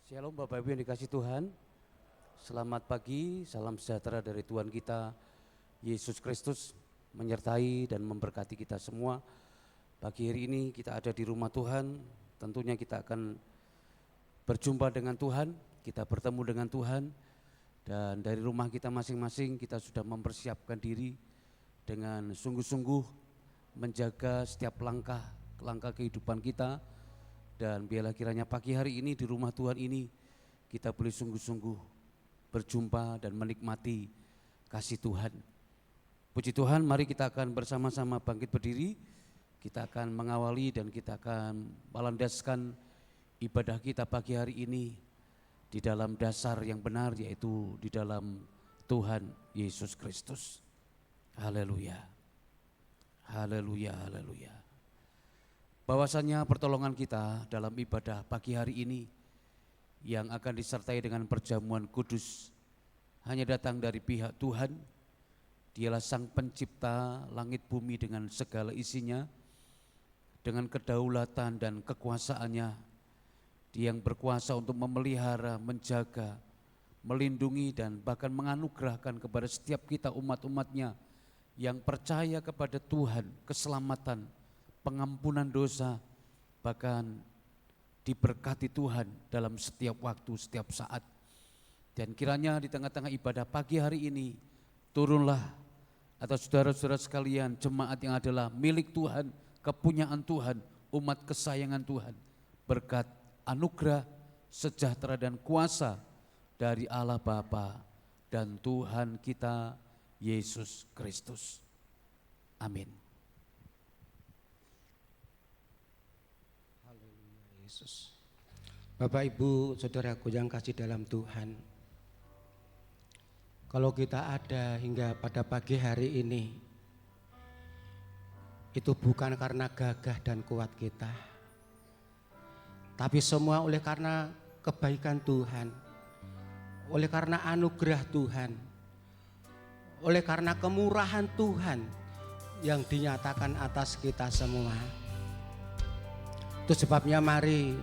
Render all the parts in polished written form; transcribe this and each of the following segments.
Shalom Bapak Ibu yang dikasih Tuhan. Selamat pagi, salam sejahtera dari Tuhan kita Yesus Kristus menyertai dan memberkati kita semua. Pagi hari ini kita ada di rumah Tuhan, tentunya kita akan berjumpa dengan Tuhan, kita bertemu dengan Tuhan. Dan dari rumah kita masing-masing kita sudah mempersiapkan diri dengan sungguh-sungguh menjaga setiap langkah kehidupan kita. Dan biarlah kiranya pagi hari ini di rumah Tuhan ini kita boleh sungguh-sungguh berjumpa dan menikmati kasih Tuhan. Puji Tuhan, mari kita akan bersama-sama bangkit berdiri. Kita akan mengawali dan kita akan melandaskan ibadah kita pagi hari ini di dalam dasar yang benar, yaitu di dalam Tuhan Yesus Kristus. Haleluya, haleluya, haleluya. Bahwasannya pertolongan kita dalam ibadah pagi hari ini yang akan disertai dengan perjamuan kudus hanya datang dari pihak Tuhan. Dialah Sang Pencipta langit bumi dengan segala isinya, dengan kedaulatan dan kekuasaannya. Dia yang berkuasa untuk memelihara, menjaga, melindungi dan bahkan menganugerahkan kepada setiap kita umat-umatnya yang percaya kepada Tuhan keselamatan, pengampunan dosa, bahkan diberkati Tuhan dalam setiap waktu, setiap saat. Dan kiranya di tengah-tengah ibadah pagi hari ini, turunlah atas saudara-saudara sekalian, jemaat yang adalah milik Tuhan, kepunyaan Tuhan, umat kesayangan Tuhan, berkat, anugerah, sejahtera dan kuasa dari Allah Bapa dan Tuhan kita Yesus Kristus. Amin. Yesus. Bapak Ibu saudaraku yang kasih dalam Tuhan, kalau kita ada hingga pada pagi hari ini, itu bukan karena gagah dan kuat kita, tapi semua oleh karena kebaikan Tuhan, oleh karena anugerah Tuhan, oleh karena kemurahan Tuhan yang dinyatakan atas kita semua. Itu sebabnya mari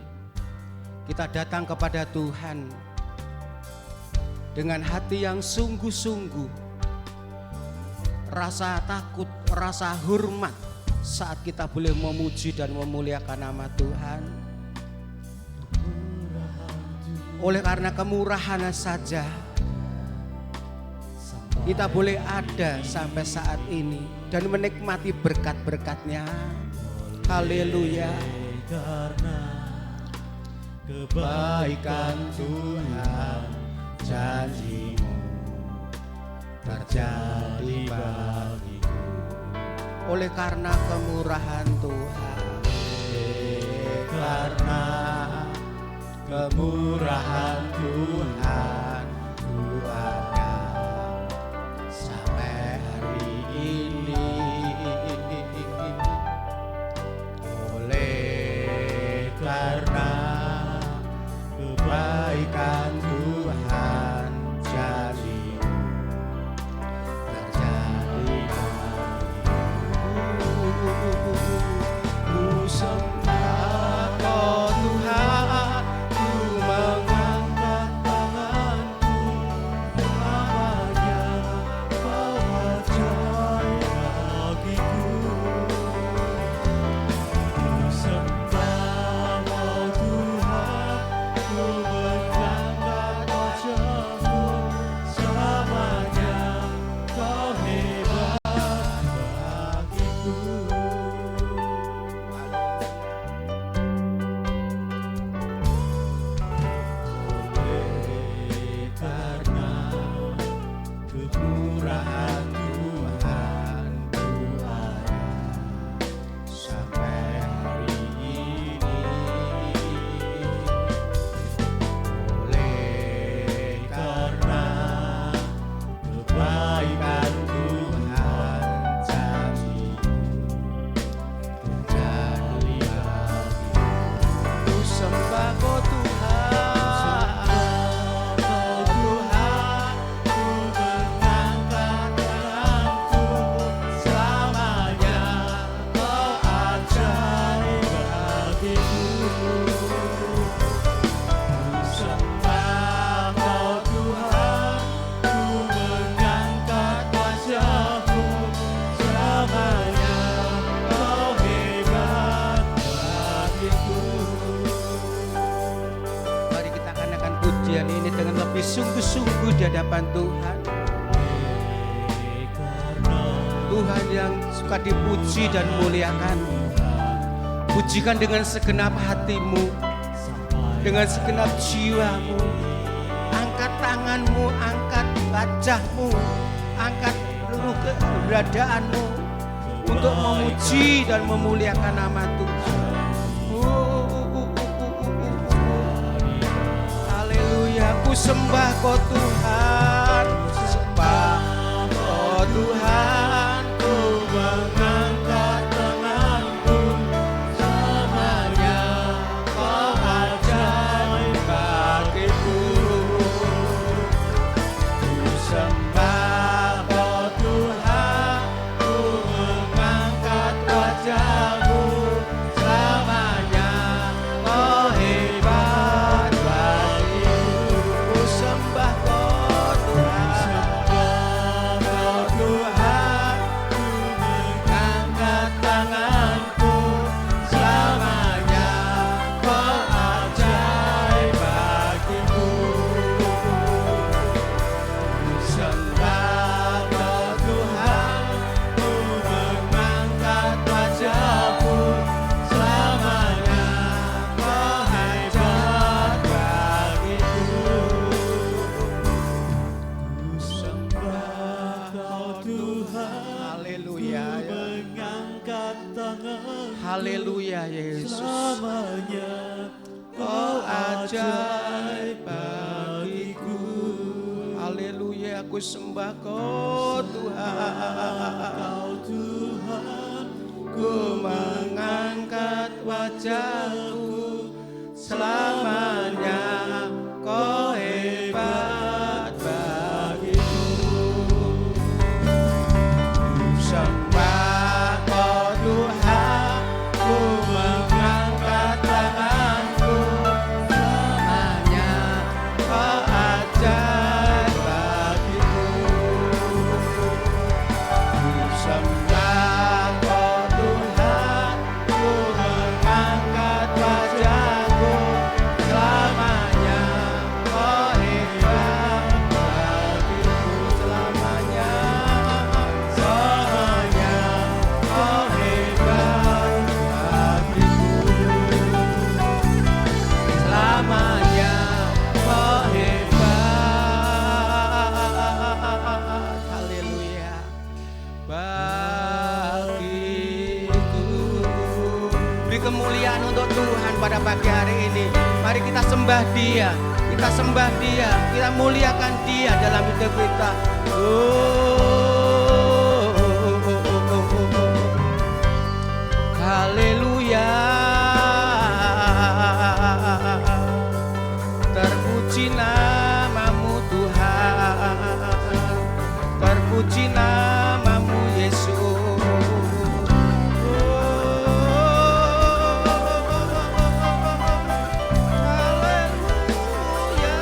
kita datang kepada Tuhan dengan hati yang sungguh-sungguh, rasa takut, rasa hormat saat kita boleh memuji dan memuliakan nama Tuhan. Oleh karena kemurahan saja kita boleh ada sampai saat ini dan menikmati berkat-berkat-Nya. Haleluya. Karena kebaikan Tuhan, janji-Mu terjadi bagiku. Oleh karena kemurahan Tuhan, karena kemurahan Tuhan, ku ada sampai hari ini. Karena kebaikan Tuhan, jadi terjadi bagiku. Ku sembah Kau Tuhan, ku mengangkat tangan sungguh-sungguh di hadapan Tuhan. Tuhan yang suka dipuji dan muliakan. Pujikan dengan segenap hatimu, dengan segenap jiwamu. Angkat tanganmu, angkat wajahmu, angkat seluruh keberadaanmu untuk memuji dan memuliakan nama Tuhan. Haleluya, ku sembah Kau Tuhan, sembah Kau Tuhan, ku mengangkat tanganku, selamanya Kau ajaib bagiku. Ku sembah Kau Tuhan, ku mengangkat wajahmu, selamanya Kau hebat bagiku. Ku sembah Kau Tuhan, Kau Tuhan, ku mengangkat tanganku, selamanya Kau ajaib bagiku. Ku sembah Kau Tuhan, ku mengangkat wajahmu, selamanya Kau hebat bagiku. Ku sembah Kau Tuhan, haleluya, mengangkat tangan, haleluya Yesus, selamanya Kau ajaib bagiku. Haleluya, aku sembah Kau Tuhan, ku mengangkat wajahku, selamanya Kau hebat bagiku. Ku sembah Kau Tuhan, ku mengangkat tanganku, selamanya Kau ajaib bagiku. Ku sembah Kau Tuhan, ku mengangkat wajahku, selamanya Kau hebat bagiku. Selamanya, selamanya Kau hebat bagiku. Selamanya Kau hebat, haleluya, bagiku. Beri kemuliaan untuk Tuhan pada pagi hari ini. Mari kita sembah Dia, kita sembah Dia, kita muliakan Dia dalam hidup kita. Haleluya, terpuji namamu Tuhan, terpuji namamu Yesus. Haleluya,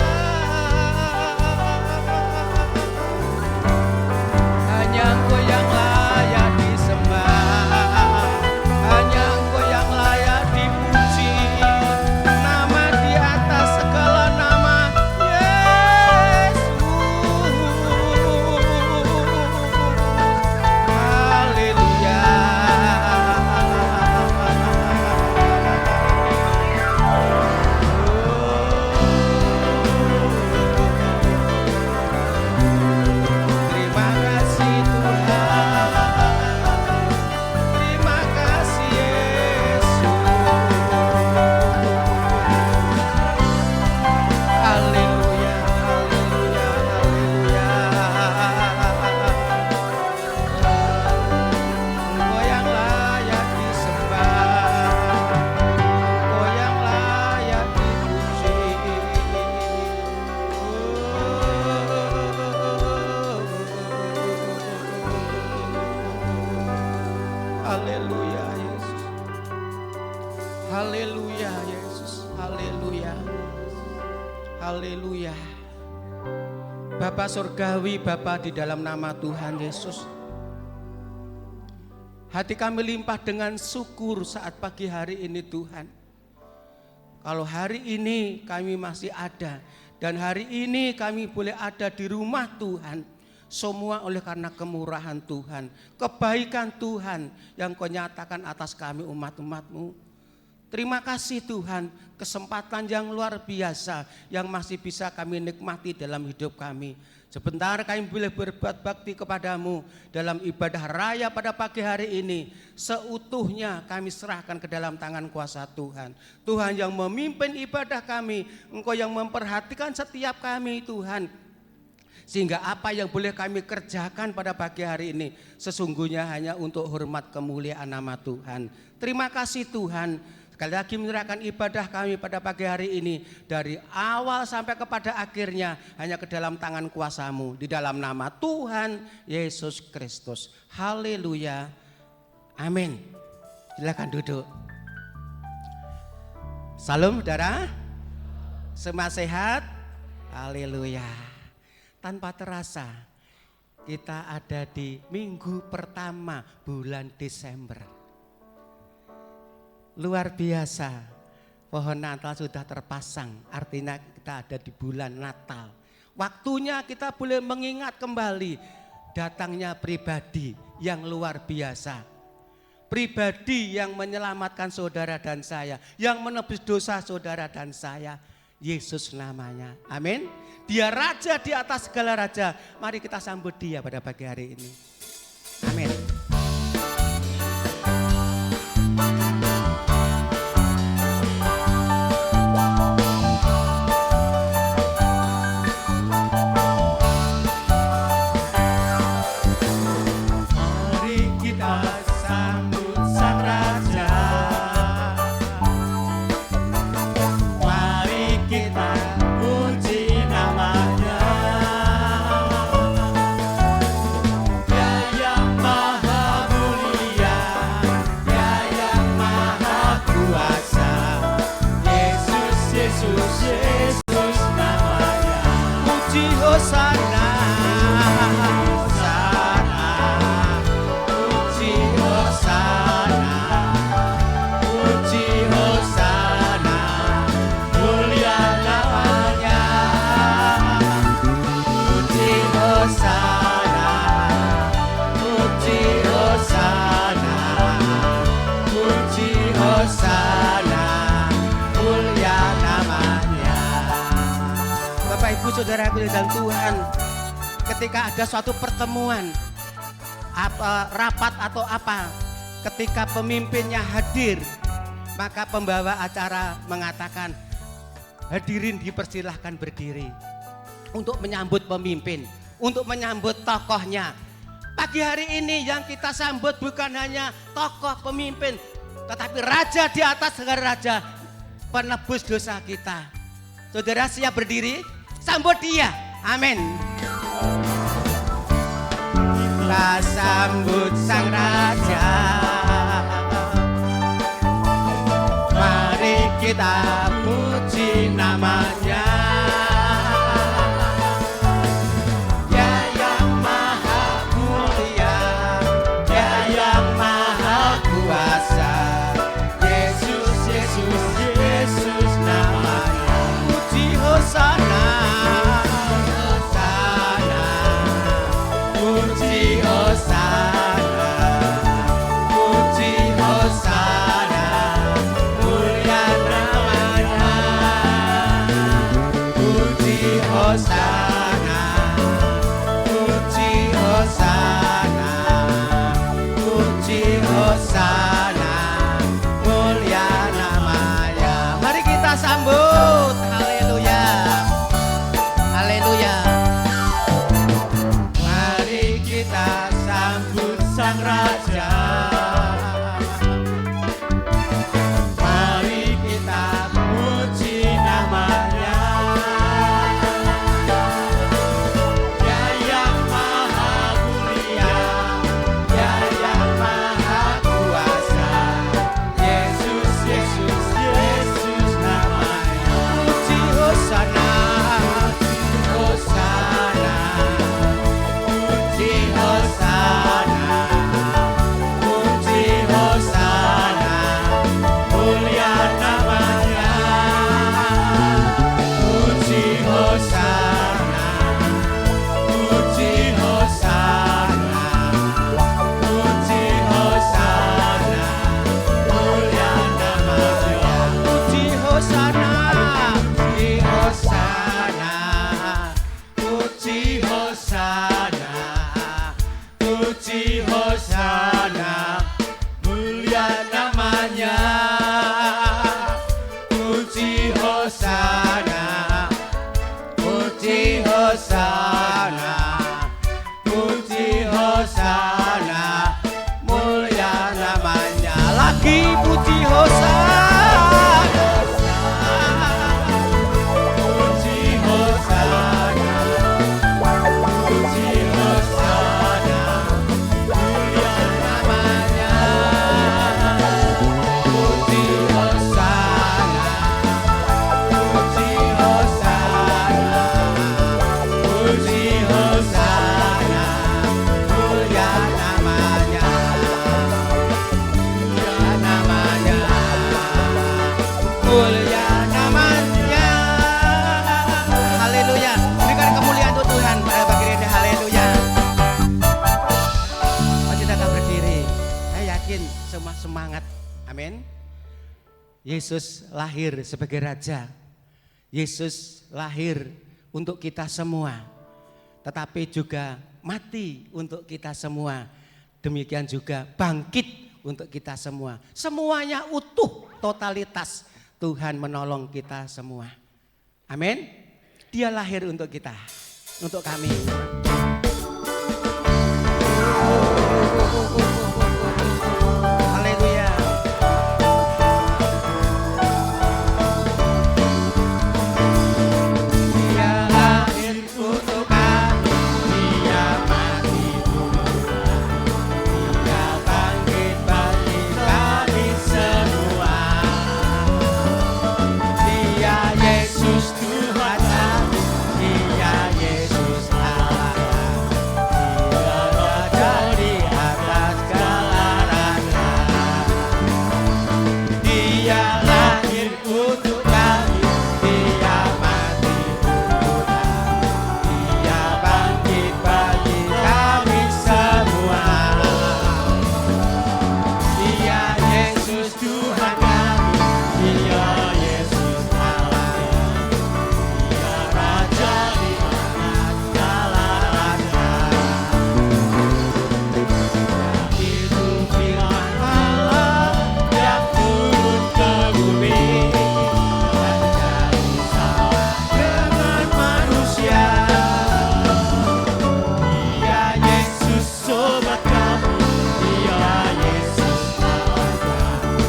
hanya Engkau yang layak disembah, hanya Engkau yang layak dipuji. Nama di atas segala nama, Yesus. Haleluya. Terima kasih Tuhan, terima kasih Yesus. Haleluya, haleluya, haleluya. Engkau yang layak disembah, Engkau yang layak dipuji. Haleluya Yesus, haleluya Yesus, haleluya, haleluya. Bapa Surgawi, Bapa di dalam nama Tuhan Yesus, hati kami limpah dengan syukur saat pagi hari ini Tuhan. Kalau hari ini kami masih ada Dan hari ini kami boleh ada di rumah Tuhan. Semua oleh karena kemurahan Tuhan, kebaikan Tuhan yang Kau nyatakan atas kami umat-umat-Mu. Terima kasih Tuhan, kesempatan yang luar biasa yang masih bisa kami nikmati dalam hidup kami. Sebentar kami boleh berbuat bakti kepadamu dalam ibadah raya pada pagi hari ini. Seutuhnya kami serahkan ke dalam tangan kuasa Tuhan. Tuhan yang memimpin ibadah kami, Engkau yang memperhatikan setiap kami Tuhan. Sehingga apa yang boleh kami kerjakan pada pagi hari ini sesungguhnya hanya untuk hormat kemuliaan nama Tuhan. Terima kasih Tuhan. Sekali lagi menyerahkan ibadah kami pada pagi hari ini dari awal sampai kepada akhirnya hanya ke dalam tangan kuasa-Mu di dalam nama Tuhan Yesus Kristus. Haleluya. Amin. Silakan duduk. Salam saudara. Semua sehat. Haleluya. Tanpa terasa kita ada di minggu pertama bulan Desember. Luar biasa, pohon Natal sudah terpasang, artinya kita ada di bulan Natal. Waktunya kita boleh mengingat kembali datangnya pribadi yang luar biasa. Pribadi yang menyelamatkan saudara dan saya, yang menebus dosa saudara dan saya. Yesus namanya, amin. Dia raja di atas segala raja. Mari kita sambut dia pada pagi hari ini. Amin. Mari kita sambut Sang Raja. Mari kita puji namanya. Dia yang maha mulia, Dia yang maha kuasa. Yesus, Yesus, Yesus namanya. Puji Hosana. Hosana, puji Hosana, puji Hosana, mulia namanya. Puji Hosana, puji Hosana, puji Hosana, mulia namanya. Bapak Ibu Saudara yang dalam Tuhan, ketika ada suatu pertemuan, rapat atau apa, ketika pemimpinnya hadir, maka pembawa acara mengatakan, hadirin dipersilahkan berdiri untuk menyambut pemimpin, untuk menyambut tokohnya. Pagi hari ini yang kita sambut bukan hanya tokoh pemimpin, tetapi raja di atas segala raja, penebus dosa kita. Saudara siap berdiri? Sambut dia. Amin. Kita sambut Sang Raja. Mari kita puji namanya. Dia yang maha mulia, Dia yang maha kuasa. Yesus, Yesus, Yesus namanya. Puji Hosana. Hosana, puji Hosana, puji Hosana, mulia namanya. semangat. Amin. Yesus lahir sebagai Raja. Yesus lahir untuk kita semua. Tetapi juga mati untuk kita semua. Demikian juga bangkit untuk kita semua. Semuanya utuh, totalitas. Tuhan menolong kita semua. Amin. Dia lahir untuk kita, untuk kami. Haleluya. Dia lahir untuk kami, dia mati untuk kami, dia bangkit bagi kami semua. Dia Yesus Tuhan kami, dia Yesus Allah kami, dia Raja di atas segala raja. Dia lahir untuk kami, dia mati untuk kami, dia bangkit bagi kami semua. Dia Yesus Tuhan kami, dia Yesus Allah kami, dia Raja di atas segala raja. Itu firman Allah yang turun ke bumi dan menjadi sama dengan manusia. Dia Yesus sobat kami, dia Yesus Allah kami,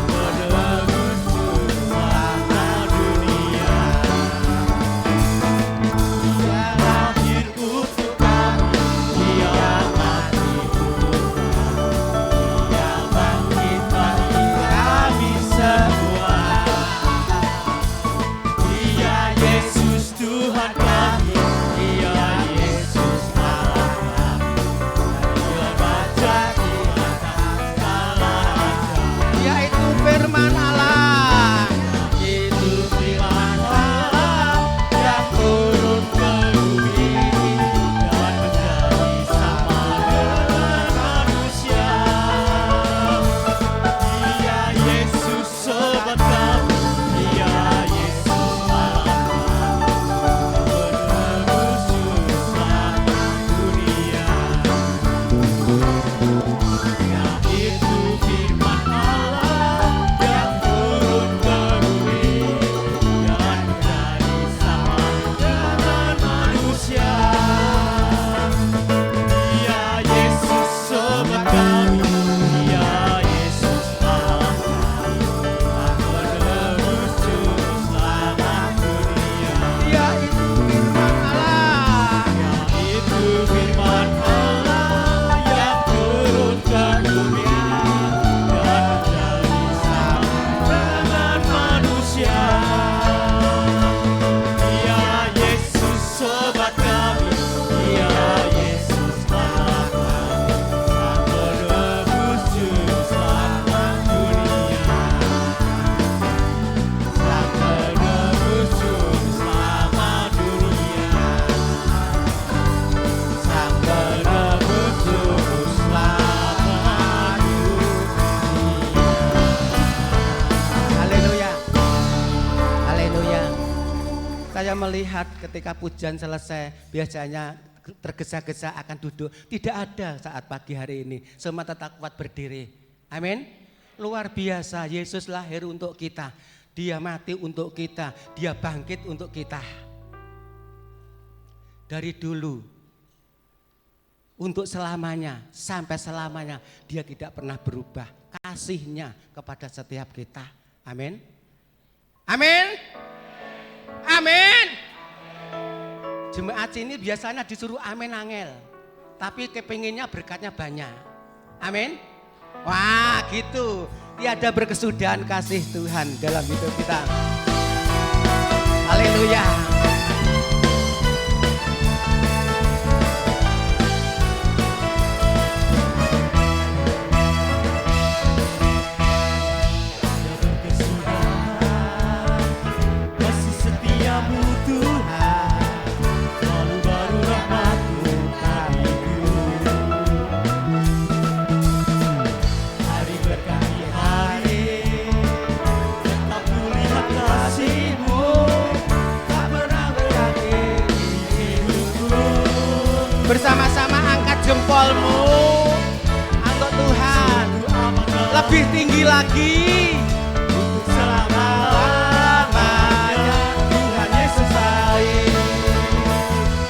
menebus seluruh dunia. Dia lahir untuk kami, dia mati untuk kami, dia bangkit bagi kami semua. Dia Yesus Tuhan kami, dia Yesus Allah kami, dia Raja di atas segala raja. Dia itu firman Allah, itu firman Allah yang turun ke bumi dan menjadi sama dengan manusia. Dia Yesus sobat kami, dia Yesus Allah kami, menebus seluruh dunia. Dia itu firman Allah yang turun ke bumi dan menjadi sama dengan manusia. Dia Yesus sobat kami, dia Yesus Allah kami, menebus juru selamat dunia. Dia itu firman Allah, dia itu firman Allah yang turun ke bumi dan menjadi sama dengan manusia. Dia Yesus sobat kami, dia Yesus Allah kami, menebus juru selamat dunia. Sang penebus juru selamat dunia. Sang penebus juru selamat dunia. Haleluya. Haleluya. Saya melihat ketika pujian selesai, biasanya tergesa-gesa akan duduk. Tidak ada saat pagi hari ini. Semua tetap kuat berdiri. Amin. Luar biasa, Yesus lahir untuk kita. Dia mati untuk kita. Dia bangkit untuk kita. Dari dulu, untuk selamanya, sampai selamanya, dia tidak pernah berubah. Kasihnya kepada setiap kita. Amin. Amin. Amin. Jemaat sini biasanya disuruh amin angel, tapi kepinginnya berkatnya banyak. Amin. Wah gitu, tiada berkesudahan kasih Tuhan dalam hidup kita. Haleluya. Kasih setiamu Tuhan, selalu baru rahmat-Mu bagiku. Hari berkah Bersama-sama angkat jempolmu untuk Tuhan. Lebih tinggi lagi. Untuk selama-lamanya Tuhan Yesus baik.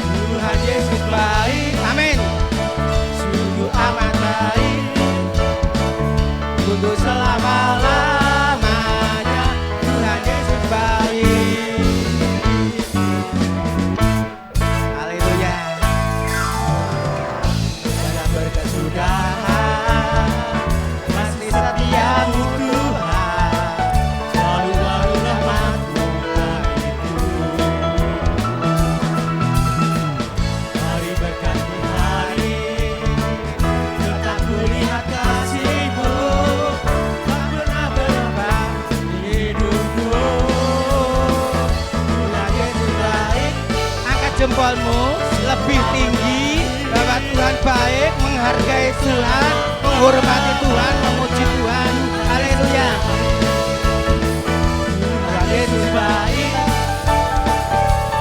Tuhan Yesus baik. Amin. Sungguh amat baik. Untuk selama-lamanya Tuhan Yesus baik. Haleluya. Dalam berkesudahan masih setiamu Tuhan. Selalu baru rahmat-Mu bagiku. Hari berganti hari, tetap kulihat kasih-Mu. Tak pernah berubah di hidupku. Tuhan Yesus baik. Angkat jempolmu lebih tinggi bahwa Tuhan baik, menghargai Tuhan, menghormati Tuhan, memuji Tuhan. Haleluya. Tuhan Yesus baik.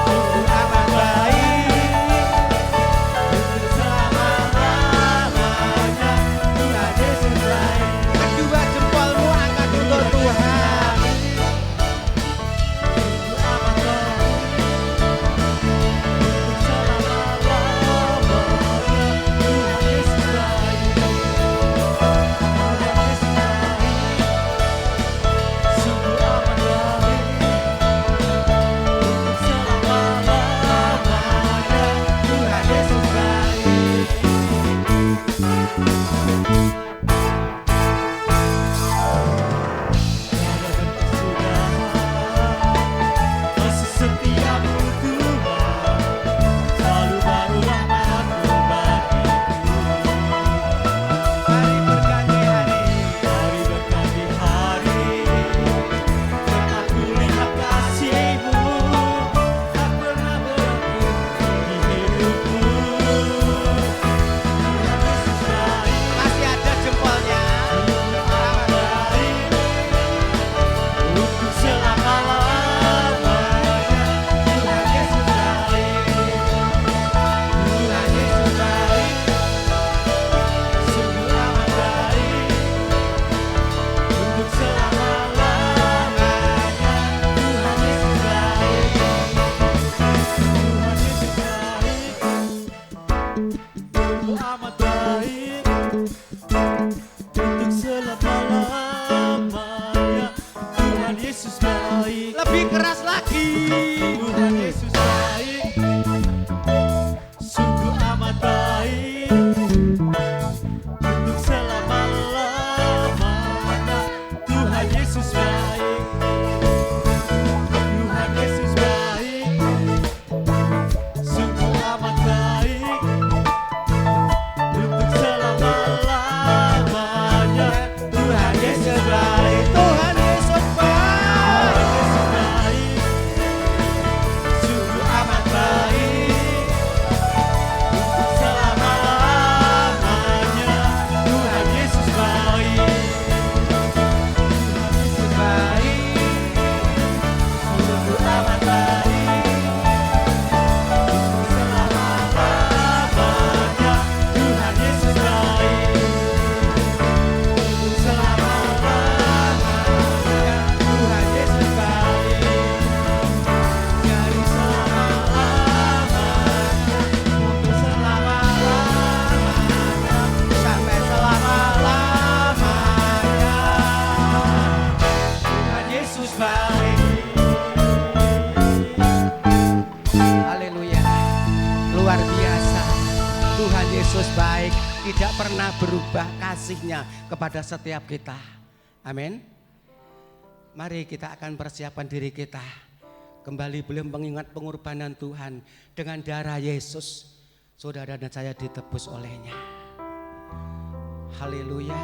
Sungguh amat baik. Untuk selama-lamanya Tuhan Yesus baik. Kedua jempolmu angkat untuk Tuhan. Sungguh amat baik. Untuk selama-lamanya Tuhan Yesus baik. Tuhan Yesus baik. Sungguh amat baik. Untuk selama-lamanya Tuhan Yesus baik. Masih setiamu Tuhan, selalu baru rahmat-Mu bagiku. Hari berganti hari. Hari berganti hari, tetap kulihat kasih-Mu. Tak pernah berhenti di hidupku. Tuhan Yesus baik. Masih ada jempolnya. Amat baik. Untuk selama-lamanya Tuhan Yesus baik. Tuhan Yesus baik. Sungguh amat baik. Untuk selama-lamanya Tuhan Yesus baik. Tuhan Yesus baik. Sungguh amat baik. Untuk selama-lamanya Tuhan Yesus baik. Lebih keras lagi. Tuhan Yesus baik. Sungguh amat baik. Untuk selama-lamanya Tuhan Yesus baik. Tuhan Yesus baik. Sungguh amat baik. Untuk selama-lamanya Tuhan Yesus baik. Tuhan Yesus baik. Yesus baik. Sungguh amat baik. Untuk selama-lamanya Tuhan Yesus baik. Tuhan Yesus baik. Sungguh amat baik. Untuk selama-lamanya Tuhan Yesus baik. Untuk selama-lamanya Tuhan Yesus baik. Dari selama-lamanya untuk selama-lamanya Sampai selama-lamanya. Tuhan Yesus baik. Haleluya. Luar biasa. Tuhan Yesus baik, tidak pernah berubah kasih-Nya kepada setiap kita. Amin. Mari kita akan persiapkan diri kita. Kembali belum mengingat pengorbanan Tuhan. Dengan darah Yesus, saudara dan saya ditebus olehnya. Haleluya.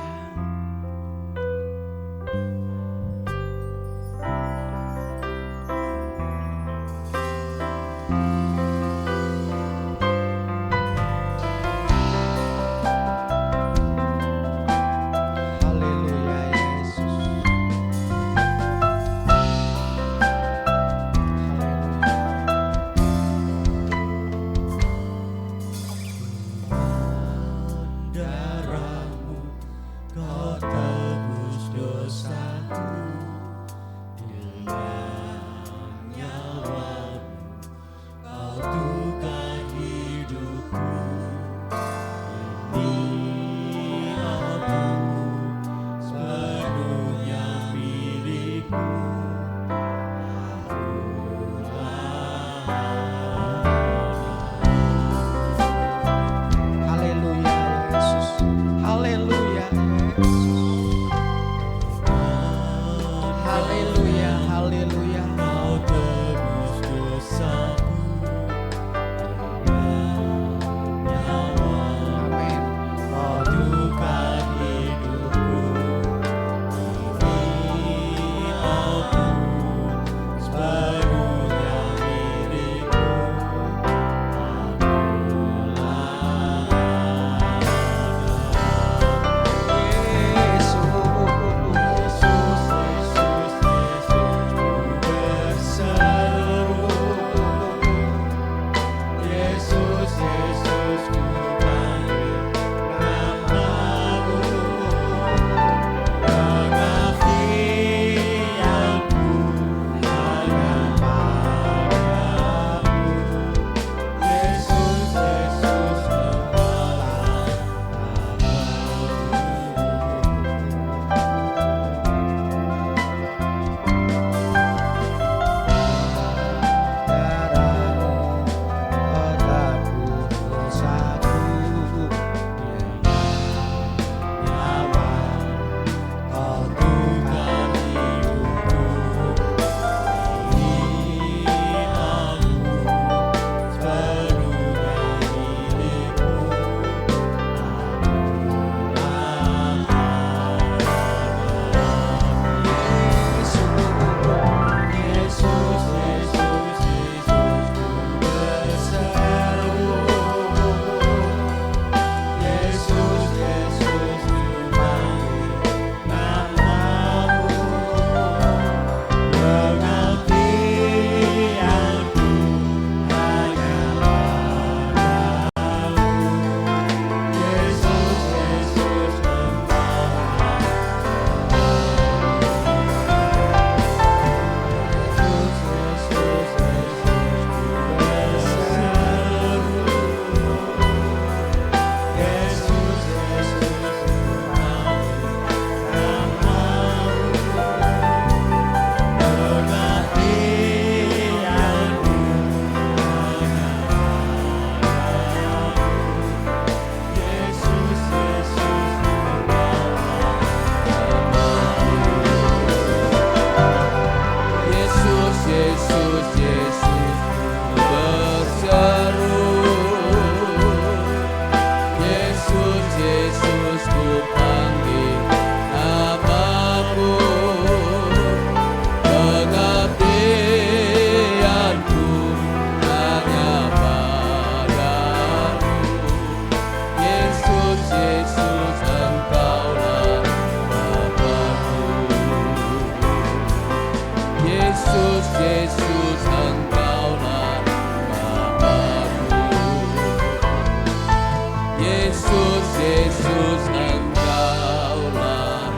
Yesus, Yesus Engkaulah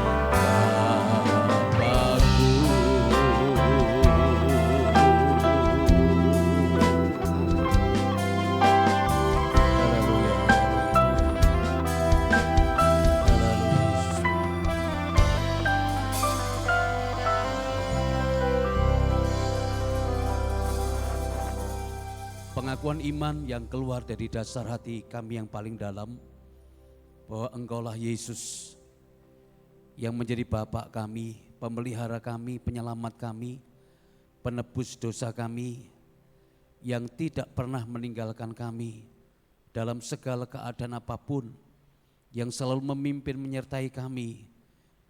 Bapakku. Haleluya, pengakuan iman yang keluar dari dasar hati kami yang paling dalam, bahwa Engkaulah Yesus yang menjadi Bapa kami, pemelihara kami, penyelamat kami, penebus dosa kami, yang tidak pernah meninggalkan kami dalam segala keadaan apapun, yang selalu memimpin menyertai kami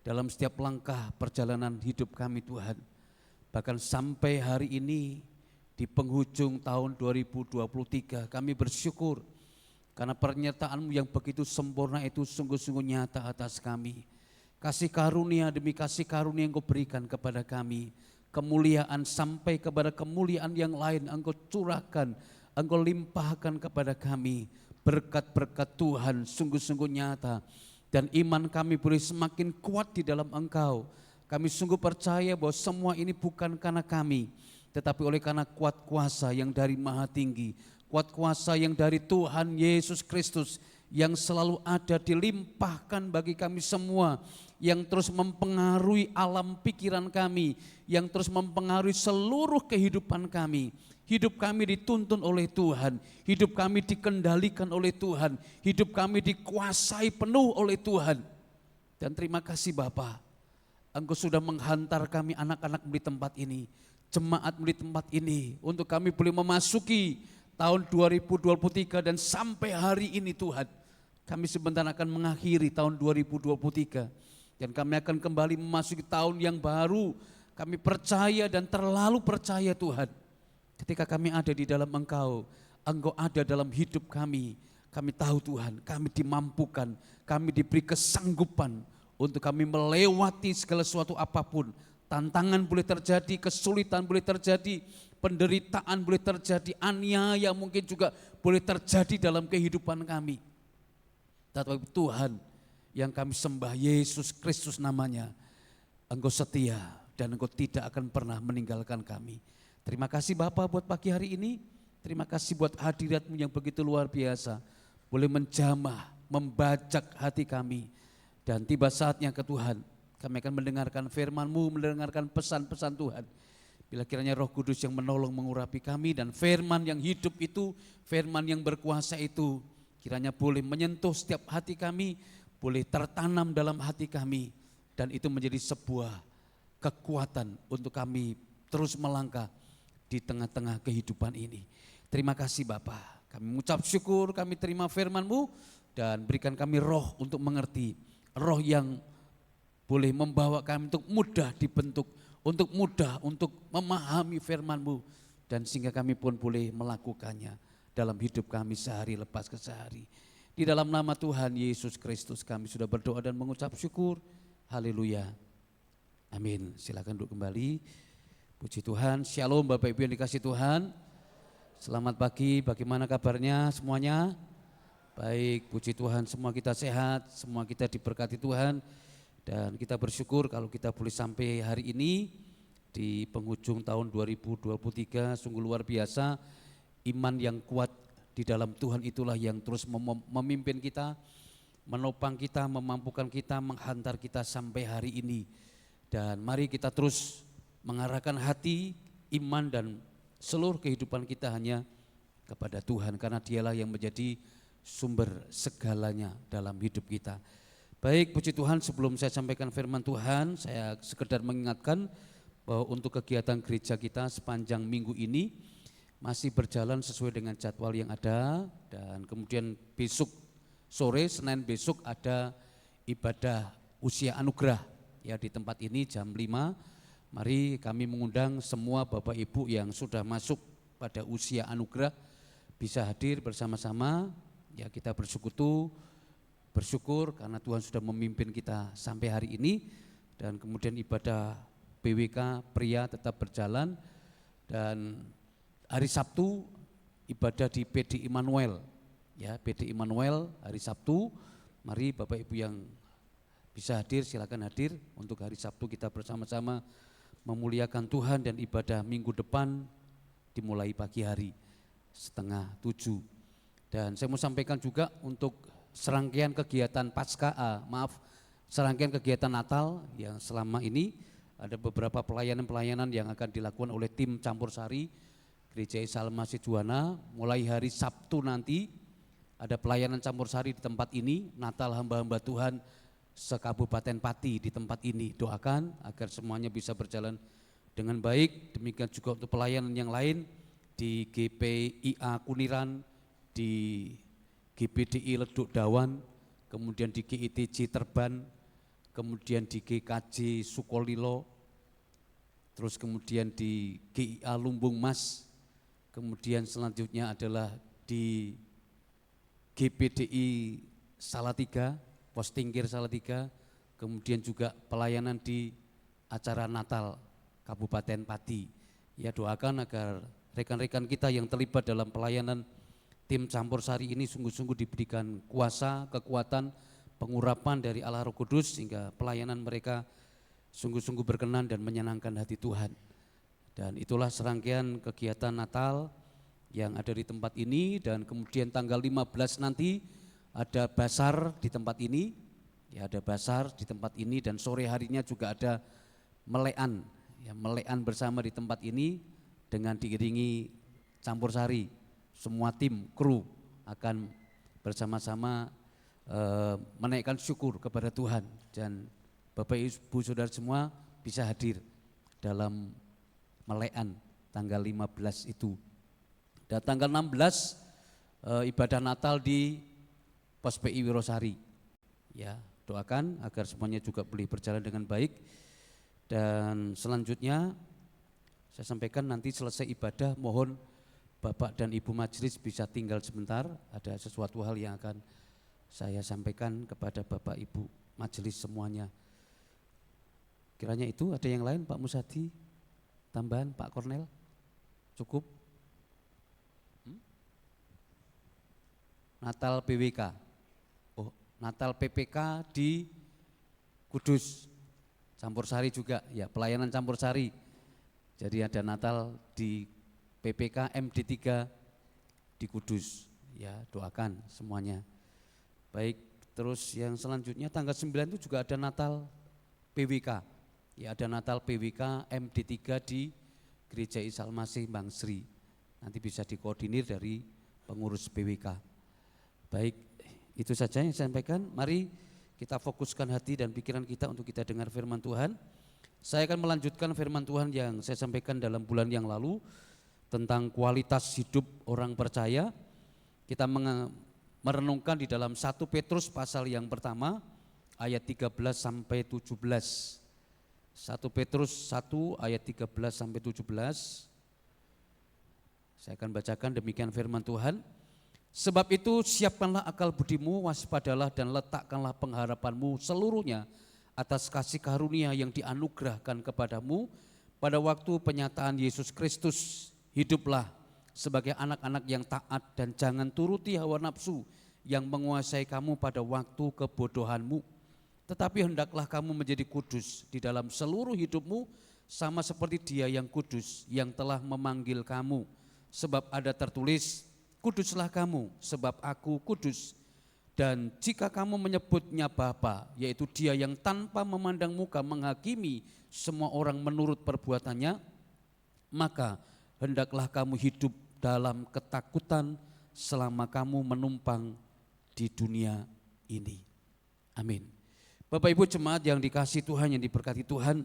dalam setiap langkah perjalanan hidup kami Tuhan. Bahkan sampai hari ini di penghujung tahun 2023 kami bersyukur karena pernyataan-Mu yang begitu sempurna itu sungguh-sungguh nyata atas kami. Kasih karunia demi kasih karunia yang Kau berikan kepada kami, kemuliaan sampai kepada kemuliaan yang lain Engkau curahkan, Engkau limpahkan kepada kami. Berkat-berkat Tuhan sungguh-sungguh nyata, dan iman kami boleh semakin kuat di dalam Engkau. Kami sungguh percaya bahwa semua ini bukan karena kami, tetapi oleh karena kuat kuasa yang dari Maha Tinggi, kuat kuasa yang dari Tuhan Yesus Kristus yang selalu ada dilimpahkan bagi kami semua, yang terus mempengaruhi alam pikiran kami, yang terus mempengaruhi seluruh kehidupan kami. Hidup kami dituntun oleh Tuhan, hidup kami dikendalikan oleh Tuhan, hidup kami dikuasai penuh oleh Tuhan. Dan terima kasih Bapa, Engkau sudah menghantar kami anak-anak di tempat ini, jemaat di tempat ini, untuk kami boleh memasuki tahun 2023 dan sampai hari ini Tuhan. Kami sebentar akan mengakhiri tahun 2023 dan kami akan kembali memasuki tahun yang baru. Kami percaya dan terlalu percaya Tuhan, ketika kami ada di dalam Engkau, Engkau ada dalam hidup kami. Kami tahu Tuhan, kami dimampukan, kami diberi kesanggupan untuk kami melewati segala sesuatu apapun. Tantangan boleh terjadi, kesulitan boleh terjadi, penderitaan boleh terjadi, aniaya mungkin juga boleh terjadi dalam kehidupan kami. Tetapi Tuhan yang kami sembah, Yesus Kristus namanya, Engkau setia dan Engkau tidak akan pernah meninggalkan kami. Terima kasih Bapa buat pagi hari ini, terima kasih buat hadirat-Mu yang begitu luar biasa, boleh menjamah, membajak hati kami. Dan tiba saatnya ke Tuhan, kami akan mendengarkan firman-Mu, mendengarkan pesan-pesan Tuhan. Bila kiranya Roh Kudus yang menolong mengurapi kami, dan firman yang hidup itu, firman yang berkuasa itu, kiranya boleh menyentuh setiap hati kami, boleh tertanam dalam hati kami, dan itu menjadi sebuah kekuatan untuk kami terus melangkah di tengah-tengah kehidupan ini. Terima kasih Bapa, kami mengucap syukur, kami terima firman-Mu, dan berikan kami roh untuk mengerti, roh yang boleh membawa kami untuk mudah dibentuk, untuk mudah untuk memahami firman-Mu, dan sehingga kami pun boleh melakukannya dalam hidup kami sehari lepas ke sehari. Di dalam nama Tuhan Yesus Kristus kami sudah berdoa dan mengucap syukur. Haleluya. Amin. Silakan duduk kembali. Puji Tuhan. Shalom Bapak Ibu yang dikasih Tuhan. Selamat pagi, bagaimana kabarnya semuanya? Baik, puji Tuhan, semua kita sehat, semua kita diberkati Tuhan. Dan kita bersyukur kalau kita boleh sampai hari ini di penghujung tahun 2023, sungguh luar biasa. Iman yang kuat di dalam Tuhan itulah yang terus memimpin kita, menopang kita, memampukan kita, menghantar kita sampai hari ini. Dan mari kita terus mengarahkan hati, iman dan seluruh kehidupan kita hanya kepada Tuhan, karena Dialah yang menjadi sumber segalanya dalam hidup kita. Baik, puji Tuhan, sebelum saya sampaikan firman Tuhan, saya sekedar mengingatkan bahwa untuk kegiatan gereja kita sepanjang minggu ini masih berjalan sesuai dengan jadwal yang ada, dan kemudian besok sore, Senin besok ada ibadah usia anugerah ya di tempat ini jam 5. Mari kami mengundang semua Bapak Ibu yang sudah masuk pada usia anugerah bisa hadir bersama-sama ya, kita bersyukur karena Tuhan sudah memimpin kita sampai hari ini. Dan kemudian ibadah PWK pria tetap berjalan, dan hari Sabtu ibadah di PD Immanuel ya, PD Immanuel hari Sabtu. Mari Bapak Ibu yang bisa hadir silakan hadir untuk hari Sabtu kita bersama-sama memuliakan Tuhan, dan ibadah minggu depan dimulai pagi hari 6:30. Dan saya mau sampaikan juga untuk serangkaian kegiatan serangkaian kegiatan Natal yang selama ini ada beberapa pelayanan-pelayanan yang akan dilakukan oleh tim Campur Sari Gereja Isa Al-Masih Juwana. Mulai hari Sabtu nanti ada pelayanan Campur Sari di tempat ini, Natal hamba-hamba Tuhan se-Kabupaten Pati di tempat ini. Doakan agar semuanya bisa berjalan dengan baik. Demikian juga untuk pelayanan yang lain di GPIA Kuniran, di GPDI Leduk Dawan, kemudian di GITJ Terban, kemudian di GKJ Sukolilo, terus kemudian di GIA Lumbung Mas, kemudian selanjutnya adalah di GPDI Salatiga, Postingkir Salatiga, kemudian juga pelayanan di acara Natal Kabupaten Pati. Ya, doakan agar rekan-rekan kita yang terlibat dalam pelayanan tim Campur Sari ini sungguh-sungguh diberikan kuasa, kekuatan, pengurapan dari Allah Roh Kudus sehingga pelayanan mereka sungguh-sungguh berkenan dan menyenangkan hati Tuhan. Dan itulah serangkaian kegiatan Natal yang ada di tempat ini. Dan kemudian tanggal 15 nanti ada basar di tempat ini, ya ada basar di tempat ini, dan sore harinya juga ada melean, ya melean bersama di tempat ini dengan diiringi Campur Sari. Semua tim, kru akan bersama-sama menaikkan syukur kepada Tuhan, dan Bapak Ibu Saudara semua bisa hadir dalam melean tanggal 15 itu. Dan tanggal 16 ibadah Natal di Pos PI Wirosari. Ya, doakan agar semuanya juga boleh berjalan dengan baik. Dan selanjutnya saya sampaikan nanti selesai ibadah mohon Bapak dan Ibu Majelis bisa tinggal sebentar, ada sesuatu hal yang akan saya sampaikan kepada Bapak Ibu Majelis semuanya. Kiranya itu, ada yang lain Pak Musadi, tambahan Pak Kornel, cukup? Natal PWK. Natal PPK di Kudus, Campur Sari juga, ya pelayanan Campur Sari. Jadi ada Natal di PPK MD3 di Kudus, ya doakan semuanya. Baik, terus yang selanjutnya tanggal 9 itu juga ada Natal PWK, ya ada Natal PWK MD3 di Gereja Isa Al-Masih Bangsri. Nanti bisa dikoordinir dari pengurus PWK. Baik, itu saja yang saya sampaikan. Mari kita fokuskan hati dan pikiran kita untuk kita dengar firman Tuhan. Saya akan melanjutkan firman Tuhan yang saya sampaikan dalam bulan yang lalu tentang kualitas hidup orang percaya. Kita merenungkan di dalam 1 Petrus pasal yang pertama ayat 13 sampai 17. 1 Petrus 1 ayat 13 sampai 17. Saya akan bacakan demikian firman Tuhan. Sebab itu siapkanlah akal budimu, waspadalah dan letakkanlah pengharapanmu seluruhnya atas kasih karunia yang dianugerahkan kepadamu pada waktu penyataan Yesus Kristus. Hiduplah sebagai anak-anak yang taat dan jangan turuti hawa nafsu yang menguasai kamu pada waktu kebodohanmu. Tetapi hendaklah kamu menjadi kudus di dalam seluruh hidupmu sama seperti Dia yang kudus yang telah memanggil kamu. Sebab ada tertulis, kuduslah kamu sebab aku kudus. Dan jika kamu menyebutnya Bapa, yaitu Dia yang tanpa memandang muka menghakimi semua orang menurut perbuatannya, maka hendaklah kamu hidup dalam ketakutan selama kamu menumpang di dunia ini. Amin. Bapak Ibu jemaat yang dikasihi Tuhan, yang diberkati Tuhan,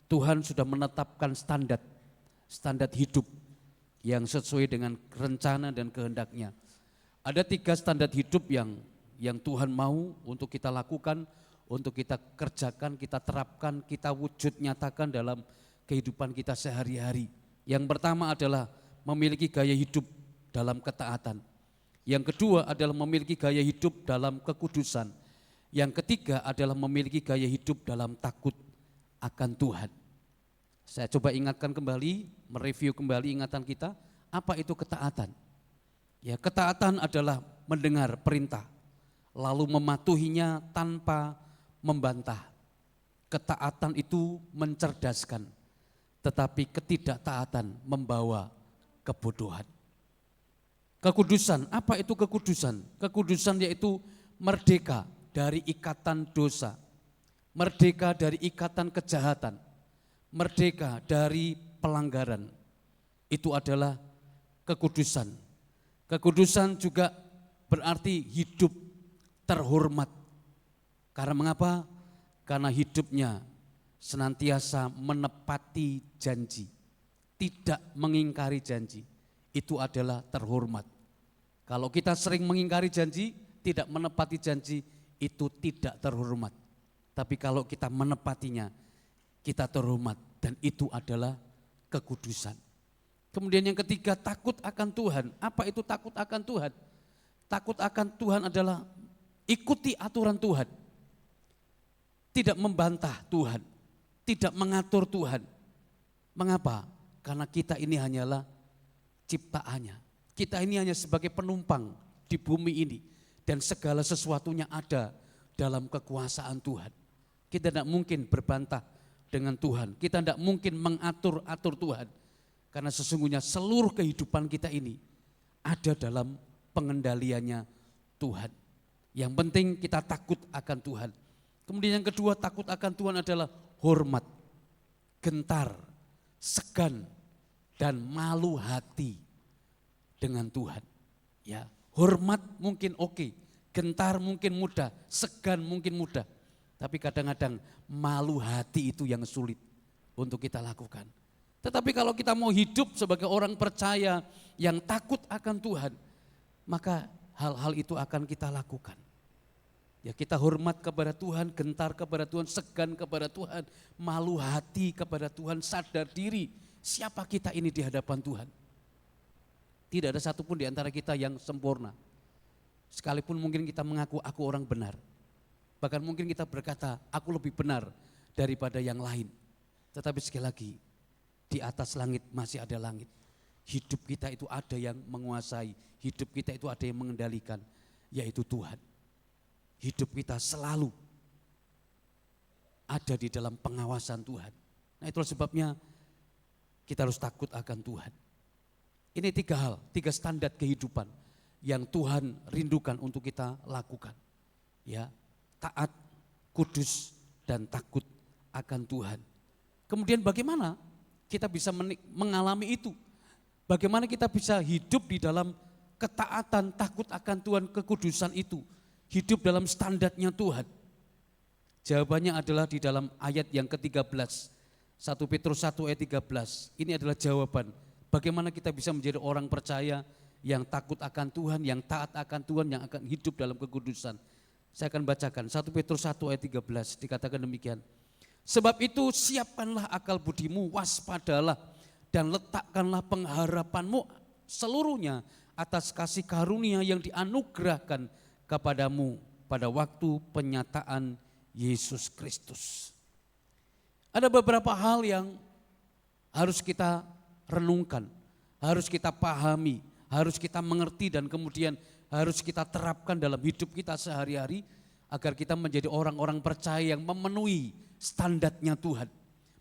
Tuhan sudah menetapkan standar hidup yang sesuai dengan rencana dan kehendaknya. Ada 3 standar hidup yang Tuhan mau untuk kita lakukan, untuk kita kerjakan, kita terapkan, kita wujud nyatakan dalam kehidupan kita sehari-hari. Yang pertama adalah memiliki gaya hidup dalam ketaatan. Yang kedua adalah memiliki gaya hidup dalam kekudusan. Yang ketiga adalah memiliki gaya hidup dalam takut akan Tuhan. Saya coba ingatkan kembali, mereview kembali ingatan kita, apa itu ketaatan? Ya, ketaatan adalah mendengar perintah, lalu mematuhinya tanpa membantah. Ketaatan itu mencerdaskan, tetapi ketidaktaatan membawa kebodohan. Kekudusan, apa itu kekudusan? Kekudusan yaitu merdeka dari ikatan dosa, merdeka dari ikatan kejahatan, merdeka dari pelanggaran. Itu adalah kekudusan. Kekudusan juga berarti hidup terhormat. Karena mengapa? Karena hidupnya senantiasa menepati janji, tidak mengingkari janji. Itu adalah terhormat. Kalau kita sering mengingkari janji, tidak menepati janji, itu tidak terhormat. Tapi kalau kita menepatinya, kita terhormat, dan itu adalah kekudusan. Kemudian yang ketiga, takut akan Tuhan. Apa itu takut akan Tuhan? Takut akan Tuhan adalah ikuti aturan Tuhan. Tidak membantah Tuhan, tidak mengatur Tuhan. Mengapa? Karena kita ini hanyalah ciptaannya. Kita ini hanya sebagai penumpang di bumi ini. Dan segala sesuatunya ada dalam kekuasaan Tuhan. Kita tidak mungkin berbantah dengan Tuhan. Kita tidak mungkin mengatur-atur Tuhan. Karena sesungguhnya seluruh kehidupan kita ini ada dalam pengendaliannya Tuhan. Yang penting kita takut akan Tuhan. Kemudian yang kedua, takut akan Tuhan adalah hormat, gentar, segan, dan malu hati dengan Tuhan. Ya, hormat mungkin oke, gentar mungkin mudah, segan mungkin mudah. Tapi kadang-kadang malu hati itu yang sulit untuk kita lakukan. Tetapi kalau kita mau hidup sebagai orang percaya yang takut akan Tuhan, maka hal-hal itu akan kita lakukan. Ya, kita hormat kepada Tuhan, gentar kepada Tuhan, segan kepada Tuhan, malu hati kepada Tuhan, sadar diri siapa kita ini di hadapan Tuhan. Tidak ada satupun di antara kita yang sempurna. Sekalipun mungkin kita mengaku aku orang benar. Bahkan mungkin kita berkata aku lebih benar daripada yang lain. Tetapi sekali lagi, di atas langit masih ada langit. Hidup kita itu ada yang menguasai, hidup kita itu ada yang mengendalikan, yaitu Tuhan. Hidup kita selalu ada di dalam pengawasan Tuhan. Nah, itulah sebabnya kita harus takut akan Tuhan. Ini tiga hal, tiga standar kehidupan yang Tuhan rindukan untuk kita lakukan. Ya, taat, kudus, dan takut akan Tuhan. Kemudian bagaimana kita bisa mengalami itu? Bagaimana kita bisa hidup di dalam ketaatan, takut akan Tuhan, kekudusan itu? Hidup dalam standarnya Tuhan. Jawabannya adalah di dalam ayat yang ke-13. 1 Petrus 1 ayat 13. Ini adalah jawaban. Bagaimana kita bisa menjadi orang percaya yang takut akan Tuhan, yang taat akan Tuhan, yang akan hidup dalam kekudusan. Saya akan bacakan 1 Petrus 1 ayat 13. Dikatakan demikian. Sebab itu siapkanlah akal budimu, waspadalah dan letakkanlah pengharapanmu seluruhnya atas kasih karunia yang dianugerahkan kepadamu pada waktu penyataan Yesus Kristus. Ada beberapa hal yang harus kita renungkan, harus kita pahami, harus kita mengerti dan kemudian harus kita terapkan dalam hidup kita sehari-hari agar kita menjadi orang-orang percaya yang memenuhi standarnya Tuhan,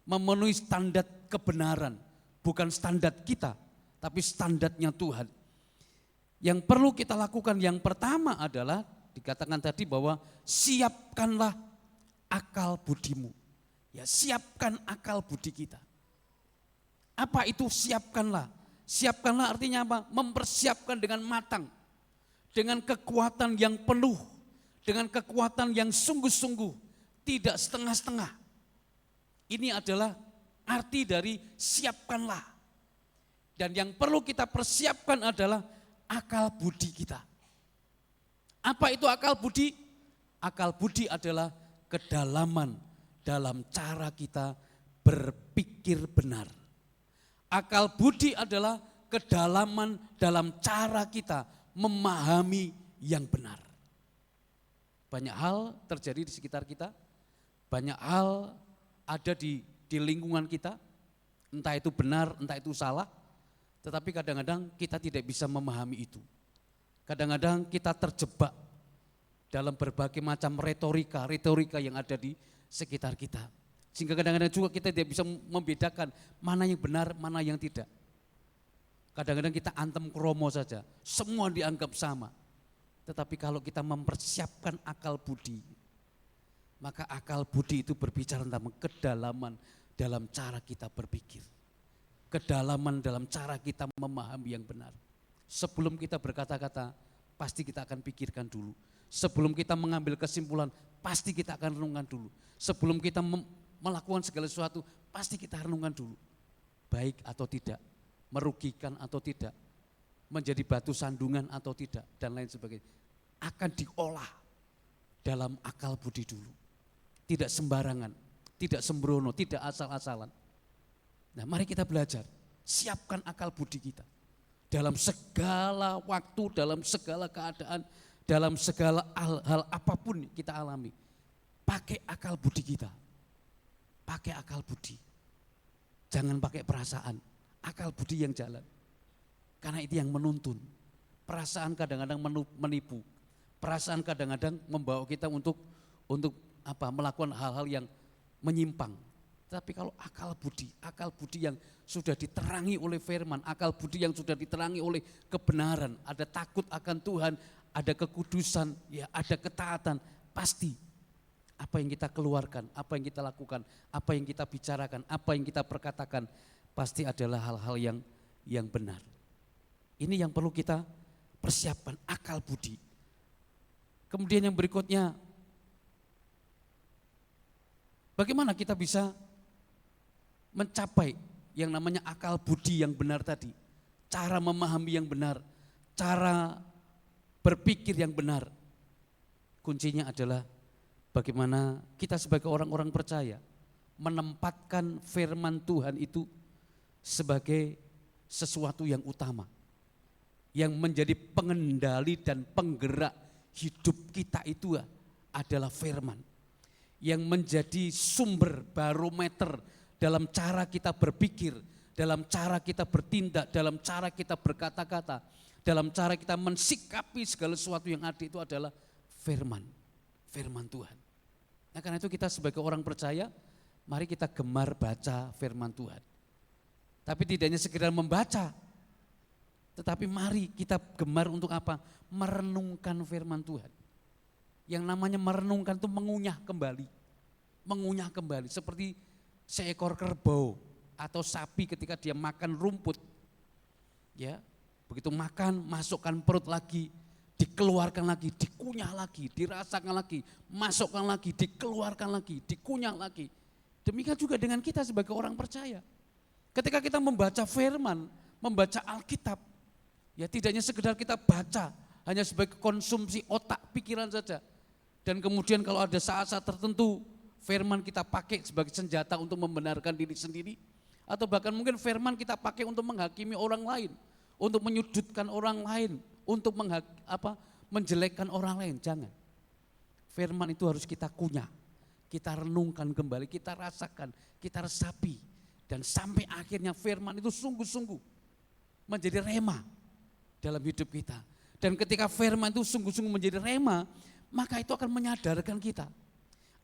memenuhi standar kebenaran, bukan standar kita, tapi standarnya Tuhan. Yang perlu kita lakukan yang pertama adalah dikatakan tadi bahwa siapkanlah akal budimu. Ya, siapkan akal budi kita. Apa itu siapkanlah? Siapkanlah artinya apa? Mempersiapkan dengan matang, dengan kekuatan yang penuh, dengan kekuatan yang sungguh-sungguh, tidak setengah-setengah. Ini adalah arti dari siapkanlah. Dan yang perlu kita persiapkan adalah akal budi kita. Apa itu akal budi? Akal budi adalah kedalaman dalam cara kita berpikir benar. Akal budi adalah kedalaman dalam cara kita memahami yang benar. Banyak hal terjadi di sekitar kita, banyak hal ada di lingkungan kita, entah itu benar, entah itu salah. Tetapi kadang-kadang kita tidak bisa memahami itu. Kadang-kadang kita terjebak dalam berbagai macam retorika yang ada di sekitar kita. Sehingga kadang-kadang juga kita tidak bisa membedakan mana yang benar, mana yang tidak. Kadang-kadang kita antem kromo saja, semua dianggap sama. Tetapi kalau kita mempersiapkan akal budi, maka akal budi itu berbicara tentang kedalaman dalam cara kita berpikir. Kedalaman dalam cara kita memahami yang benar. Sebelum kita berkata-kata, pasti kita akan pikirkan dulu. Sebelum kita mengambil kesimpulan, pasti kita akan renungkan dulu. Sebelum kita melakukan segala sesuatu, pasti kita renungkan dulu. Baik atau tidak, merugikan atau tidak, menjadi batu sandungan atau tidak, dan lain sebagainya. Akan diolah dalam akal budi dulu. Tidak sembarangan, tidak sembrono, tidak asal-asalan. Nah, mari kita belajar, siapkan akal budi kita. Dalam segala waktu, dalam segala keadaan, dalam segala hal apapun kita alami. Pakai akal budi kita. Pakai akal budi. Jangan pakai perasaan. Akal budi yang jalan. Karena itu yang menuntun. Perasaan kadang-kadang menipu. Perasaan kadang-kadang membawa kita untuk melakukan hal-hal yang menyimpang. Tapi kalau akal budi yang sudah diterangi oleh firman, akal budi yang sudah diterangi oleh kebenaran, ada takut akan Tuhan, ada kekudusan, ya ada ketaatan, pasti apa yang kita keluarkan, apa yang kita lakukan, apa yang kita bicarakan, apa yang kita perkatakan, pasti adalah hal-hal yang benar. Ini yang perlu kita persiapkan, akal budi. Kemudian yang berikutnya, bagaimana kita bisa mencapai yang namanya akal budi yang benar tadi, cara memahami yang benar, cara berpikir yang benar. Kuncinya adalah bagaimana kita sebagai orang-orang percaya menempatkan firman Tuhan itu sebagai sesuatu yang utama, yang menjadi pengendali dan penggerak hidup kita itu adalah firman, yang menjadi sumber barometer dalam cara kita berpikir, dalam cara kita bertindak, dalam cara kita berkata-kata, dalam cara kita mensikapi segala sesuatu yang ada itu adalah firman Tuhan. Nah, karena itu kita sebagai orang percaya, mari kita gemar baca firman Tuhan. Tapi tidak hanya sekedar membaca, tetapi mari kita gemar untuk apa? Merenungkan firman Tuhan. Yang namanya merenungkan itu mengunyah kembali, seperti seekor kerbau atau sapi ketika dia makan rumput, ya begitu makan masukkan perut lagi, dikeluarkan lagi, dikunyah lagi, dirasakan lagi, masukkan lagi, dikeluarkan lagi, dikunyah lagi. Demikian juga dengan kita sebagai orang percaya. Ketika kita membaca firman, membaca Alkitab, ya tidak hanya sekedar kita baca, hanya sebagai konsumsi otak pikiran saja. Dan kemudian kalau ada saat-saat tertentu, firman kita pakai sebagai senjata untuk membenarkan diri sendiri, atau bahkan mungkin firman kita pakai untuk menghakimi orang lain, untuk menyudutkan orang lain, untuk menjelekkan orang lain. Jangan. Firman itu harus kita kunyah, kita renungkan kembali, kita rasakan, kita resapi, dan sampai akhirnya firman itu sungguh-sungguh menjadi rema dalam hidup kita. Dan ketika firman itu sungguh-sungguh menjadi rema, maka itu akan menyadarkan kita,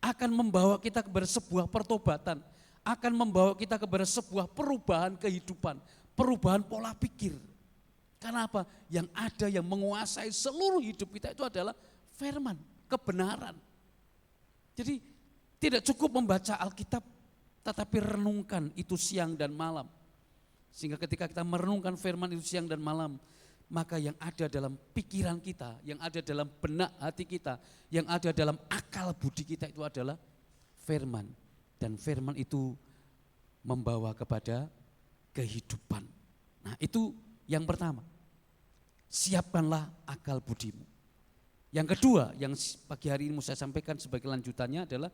akan membawa kita kepada sebuah pertobatan, akan membawa kita kepada sebuah perubahan kehidupan, perubahan pola pikir. Karena apa? Yang ada yang menguasai seluruh hidup kita itu adalah firman, kebenaran. Jadi tidak cukup membaca Alkitab, tetapi renungkan itu siang dan malam. Sehingga ketika kita merenungkan firman itu siang dan malam, maka yang ada dalam pikiran kita, yang ada dalam benak hati kita, yang ada dalam akal budi kita itu adalah firman. Dan firman itu membawa kepada kehidupan. Nah, itu yang pertama. Siapkanlah akal budimu. Yang kedua yang pagi hari ini mau saya sampaikan sebagai lanjutannya adalah,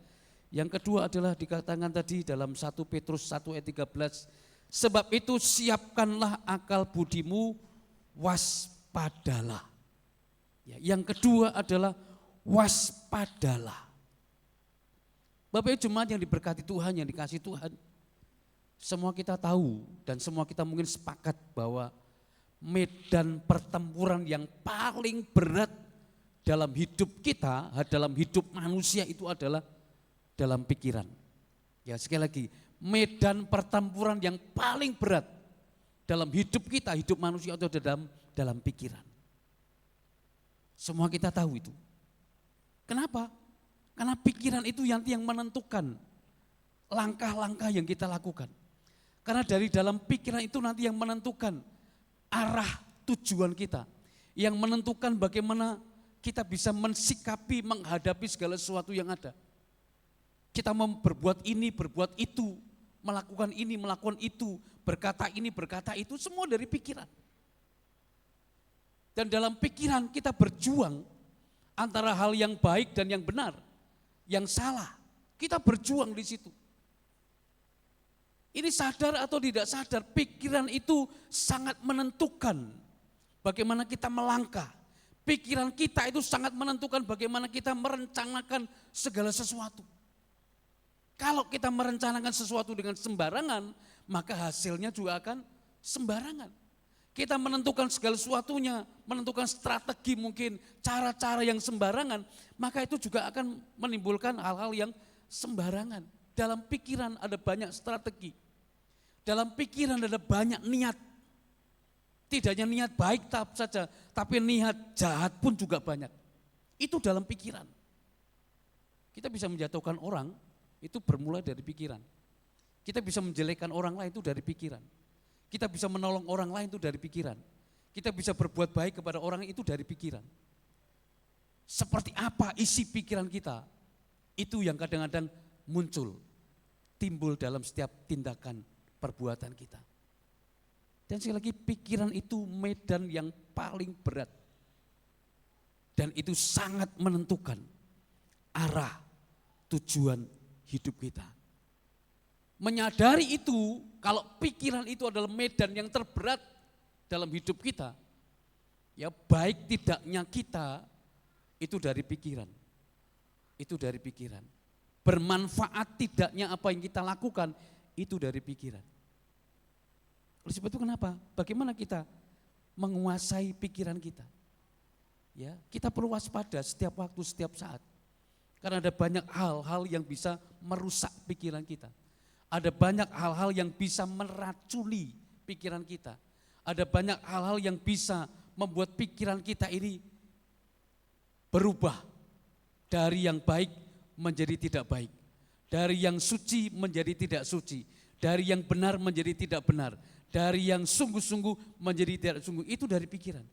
yang kedua adalah dikatakan tadi dalam 1 Petrus 1 ayat 13, sebab itu siapkanlah akal budimu, waspadalah. Ya, yang kedua adalah waspadalah. Bapak Ibu jemaat yang diberkati Tuhan, yang dikasih Tuhan, semua kita tahu dan semua kita mungkin sepakat bahwa medan pertempuran yang paling berat dalam hidup kita, dalam hidup manusia itu adalah dalam pikiran. Ya, sekali lagi, medan pertempuran yang paling berat dalam hidup kita, hidup manusia itu dalam pikiran. Semua kita tahu itu. Kenapa? Karena pikiran itu yang menentukan langkah-langkah yang kita lakukan. Karena dari dalam pikiran itu nanti yang menentukan arah tujuan kita. Yang menentukan bagaimana kita bisa mensikapi, menghadapi segala sesuatu yang ada. Kita berbuat ini, berbuat itu, melakukan ini, melakukan itu, berkata ini, berkata itu, semua dari pikiran. Dan dalam pikiran kita berjuang antara hal yang baik dan yang benar, yang salah. Kita berjuang di situ. Ini sadar atau tidak sadar, pikiran itu sangat menentukan bagaimana kita melangkah. Pikiran kita itu sangat menentukan bagaimana kita merencanakan segala sesuatu. Kalau kita merencanakan sesuatu dengan sembarangan, maka hasilnya juga akan sembarangan. Kita menentukan segala sesuatunya, menentukan strategi mungkin, cara-cara yang sembarangan, maka itu juga akan menimbulkan hal-hal yang sembarangan. Dalam pikiran ada banyak strategi. Dalam pikiran ada banyak niat. Tidak hanya niat baik saja, tapi niat jahat pun juga banyak. Itu dalam pikiran. Kita bisa menjatuhkan orang, itu bermula dari pikiran. Kita bisa menjelekkan orang lain itu dari pikiran. Kita bisa menolong orang lain itu dari pikiran. Kita bisa berbuat baik kepada orang itu dari pikiran. Seperti apa isi pikiran kita, itu yang kadang-kadang muncul, timbul dalam setiap tindakan perbuatan kita. Dan sekali lagi pikiran itu medan yang paling berat. Dan itu sangat menentukan arah tujuan hidup kita. Menyadari itu, kalau pikiran itu adalah medan yang terberat dalam hidup kita, ya baik tidaknya kita itu dari pikiran. Itu dari pikiran. Bermanfaat tidaknya apa yang kita lakukan, itu dari pikiran. Oleh sebab itu kenapa? Bagaimana kita menguasai pikiran kita? Ya, kita perlu waspada setiap waktu, setiap saat. Karena ada banyak hal-hal yang bisa merusak pikiran kita. Ada banyak hal-hal yang bisa meracuni pikiran kita. Ada banyak hal-hal yang bisa membuat pikiran kita ini berubah dari yang baik menjadi tidak baik. Dari yang suci menjadi tidak suci. Dari yang benar menjadi tidak benar. Dari yang sungguh-sungguh menjadi tidak sungguh. Itu dari pikiran.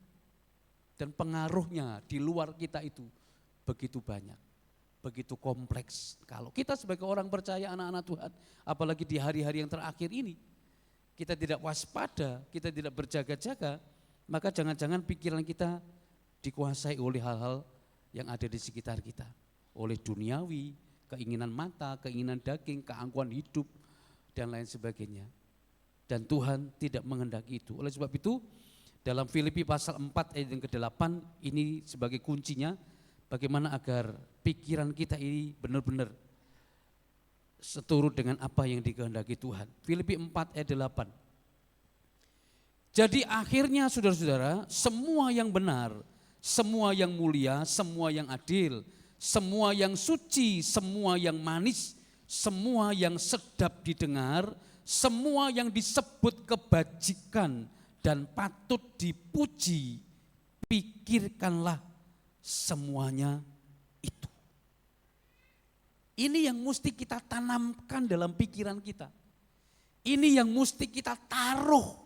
Dan pengaruhnya di luar kita itu begitu banyak. Begitu kompleks. Kalau kita sebagai orang percaya, anak-anak Tuhan, apalagi di hari-hari yang terakhir ini, kita tidak waspada, kita tidak berjaga-jaga, maka jangan-jangan pikiran kita dikuasai oleh hal-hal yang ada di sekitar kita. Oleh duniawi, keinginan mata, keinginan daging, keangkuhan hidup, dan lain sebagainya. Dan Tuhan tidak menghendaki itu. Oleh sebab itu, dalam Filipi pasal 4 ayat yang ke-8, ini sebagai kuncinya, bagaimana agar pikiran kita ini benar-benar seturut dengan apa yang dikehendaki Tuhan. Filipi 4 ayat 8. Jadi akhirnya saudara-saudara, semua yang benar, semua yang mulia, semua yang adil, semua yang suci, semua yang manis, semua yang sedap didengar, semua yang disebut kebajikan dan patut dipuji, pikirkanlah semuanya itu. Ini yang mesti kita tanamkan dalam pikiran kita. Ini yang mesti kita taruh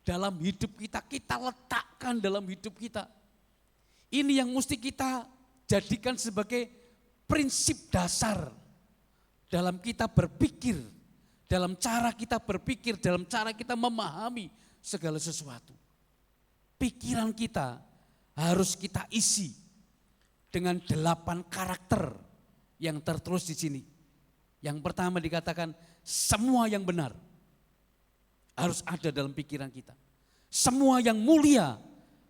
dalam hidup kita, kita letakkan dalam hidup kita. Ini yang mesti kita jadikan sebagai prinsip dasar dalam kita berpikir, dalam cara kita berpikir, dalam cara kita memahami segala sesuatu. Pikiran kita harus kita isi dengan 8 karakter yang tertulis di sini. Yang pertama dikatakan semua yang benar harus ada dalam pikiran kita. Semua yang mulia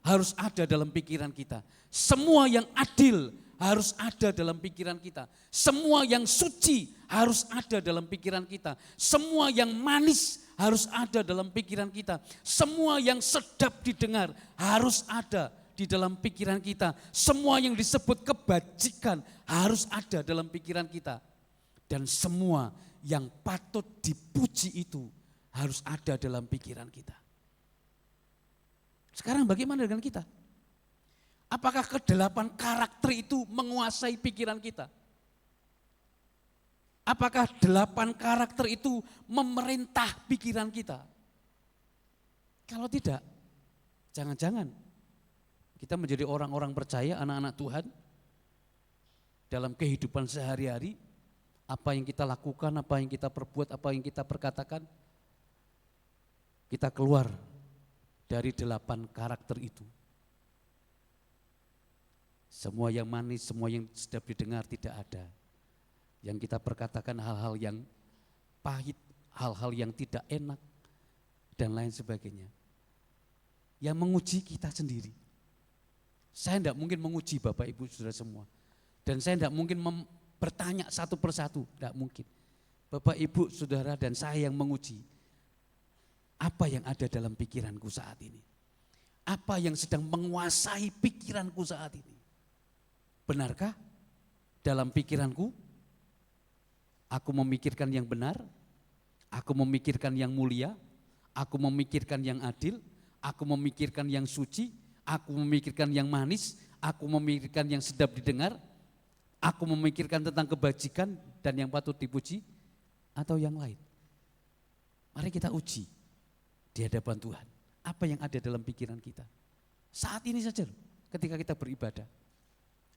harus ada dalam pikiran kita. Semua yang adil harus ada dalam pikiran kita. Semua yang suci harus ada dalam pikiran kita. Semua yang manis harus ada dalam pikiran kita. Semua yang sedap didengar harus ada di dalam pikiran kita. Semua yang disebut kebajikan harus ada dalam pikiran kita. Dan semua yang patut dipuji itu harus ada dalam pikiran kita. Sekarang bagaimana dengan kita? Apakah kedelapan karakter itu menguasai pikiran kita? Apakah 8 karakter itu memerintah pikiran kita? Kalau tidak, jangan-jangan kita menjadi orang-orang percaya, anak-anak Tuhan, dalam kehidupan sehari-hari, apa yang kita lakukan, apa yang kita perbuat, apa yang kita perkatakan, kita keluar dari 8 karakter itu. Semua yang manis, semua yang sedap didengar tidak ada. Yang kita perkatakan hal-hal yang pahit, hal-hal yang tidak enak, dan lain sebagainya. Yang menguji kita sendiri. Saya tidak mungkin menguji Bapak Ibu Saudara semua. Dan saya tidak mungkin bertanya satu persatu, tidak mungkin. Bapak Ibu Saudara dan saya yang menguji. Apa yang ada dalam pikiranku saat ini? Apa yang sedang menguasai pikiranku saat ini? Benarkah dalam pikiranku aku memikirkan yang benar, aku memikirkan yang mulia, aku memikirkan yang adil, aku memikirkan yang suci, aku memikirkan yang manis, aku memikirkan yang sedap didengar, aku memikirkan tentang kebajikan dan yang patut dipuji, atau yang lain? Mari kita uji di hadapan Tuhan. Apa yang ada dalam pikiran kita? Saat ini saja loh, ketika kita beribadah.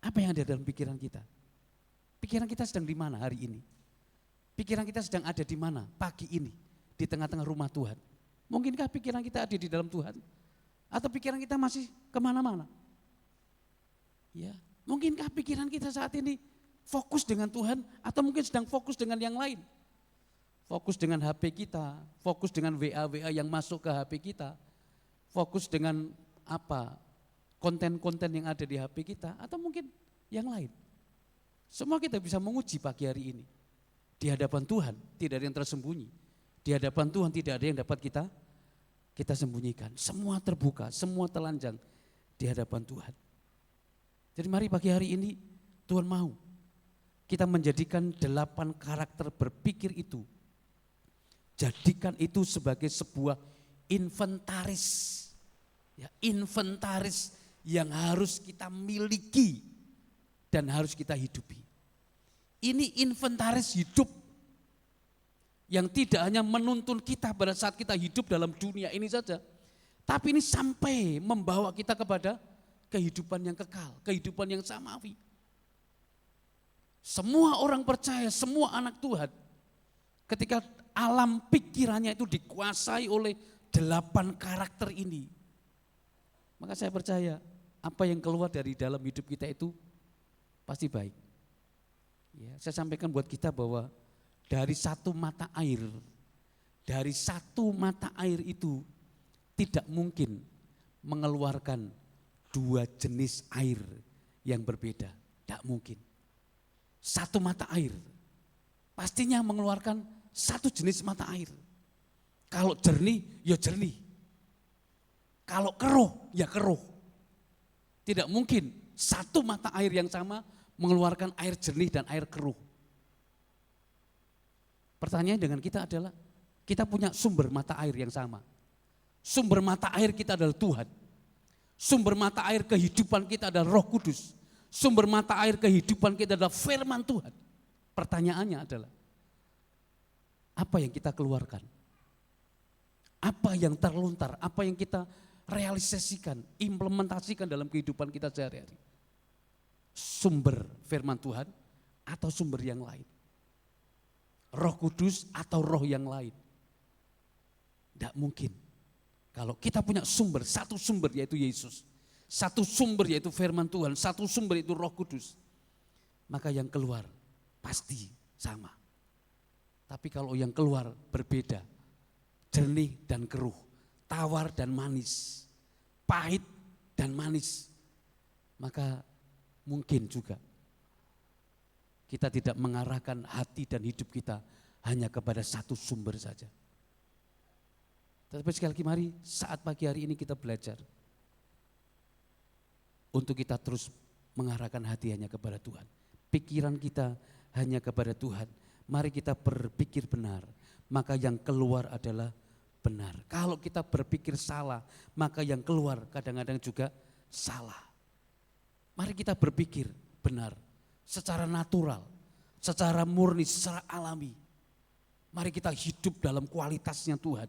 Apa yang ada dalam pikiran kita? Pikiran kita sedang di mana hari ini? Pikiran kita sedang ada di mana pagi ini? Di tengah-tengah rumah Tuhan. Mungkinkah pikiran kita ada di dalam Tuhan? Atau pikiran kita masih kemana-mana? Ya, mungkinkah pikiran kita saat ini fokus dengan Tuhan atau mungkin sedang fokus dengan yang lain? Fokus dengan HP kita, fokus dengan WA-WA yang masuk ke HP kita, fokus dengan apa? Konten-konten yang ada di HP kita atau mungkin yang lain. Semua kita bisa menguji pagi hari ini. Di hadapan Tuhan tidak ada yang tersembunyi. Di hadapan Tuhan tidak ada yang dapat kita sembunyikan. Semua terbuka, semua telanjang di hadapan Tuhan. Jadi mari pagi hari ini Tuhan mau kita menjadikan 8 karakter berpikir itu. Jadikan itu sebagai sebuah inventaris. Ya, inventaris yang harus kita miliki dan harus kita hidupi. Ini inventaris hidup yang tidak hanya menuntun kita pada saat kita hidup dalam dunia ini saja, tapi ini sampai membawa kita kepada kehidupan yang kekal, kehidupan yang samawi. Semua orang percaya, semua anak Tuhan, ketika alam pikirannya itu dikuasai oleh 8 karakter ini, maka saya percaya apa yang keluar dari dalam hidup kita itu pasti baik. Ya, saya sampaikan buat kita bahwa dari satu mata air itu tidak mungkin mengeluarkan 2 jenis air yang berbeda. Tidak mungkin. Satu mata air pastinya mengeluarkan 1 jenis mata air. Kalau jernih, ya jernih. Kalau keruh, ya keruh. Tidak mungkin satu mata air yang sama mengeluarkan air jernih dan air keruh. Pertanyaan dengan kita adalah, kita punya sumber mata air yang sama. Sumber mata air kita adalah Tuhan. Sumber mata air kehidupan kita adalah Roh Kudus. Sumber mata air kehidupan kita adalah firman Tuhan. Pertanyaannya adalah, apa yang kita keluarkan? Apa yang terlontar? Apa yang kita realisasikan, implementasikan dalam kehidupan kita sehari-hari? Sumber firman Tuhan atau sumber yang lain? Roh Kudus atau roh yang lain? Tidak mungkin. Kalau kita punya sumber, satu sumber yaitu Yesus, satu sumber yaitu firman Tuhan, satu sumber yaitu Roh Kudus, maka yang keluar pasti sama. Tapi kalau yang keluar berbeda, jernih dan keruh, tawar dan manis, pahit dan manis, maka mungkin juga kita tidak mengarahkan hati dan hidup kita hanya kepada satu sumber saja. Tetapi sekali lagi mari saat pagi hari ini kita belajar untuk kita terus mengarahkan hati hanya kepada Tuhan. Pikiran kita hanya kepada Tuhan. Mari kita berpikir benar, maka yang keluar adalah benar. Kalau kita berpikir salah, maka yang keluar kadang-kadang juga salah. Mari kita berpikir benar, secara natural, secara murni, secara alami. Mari kita hidup dalam kualitasnya Tuhan.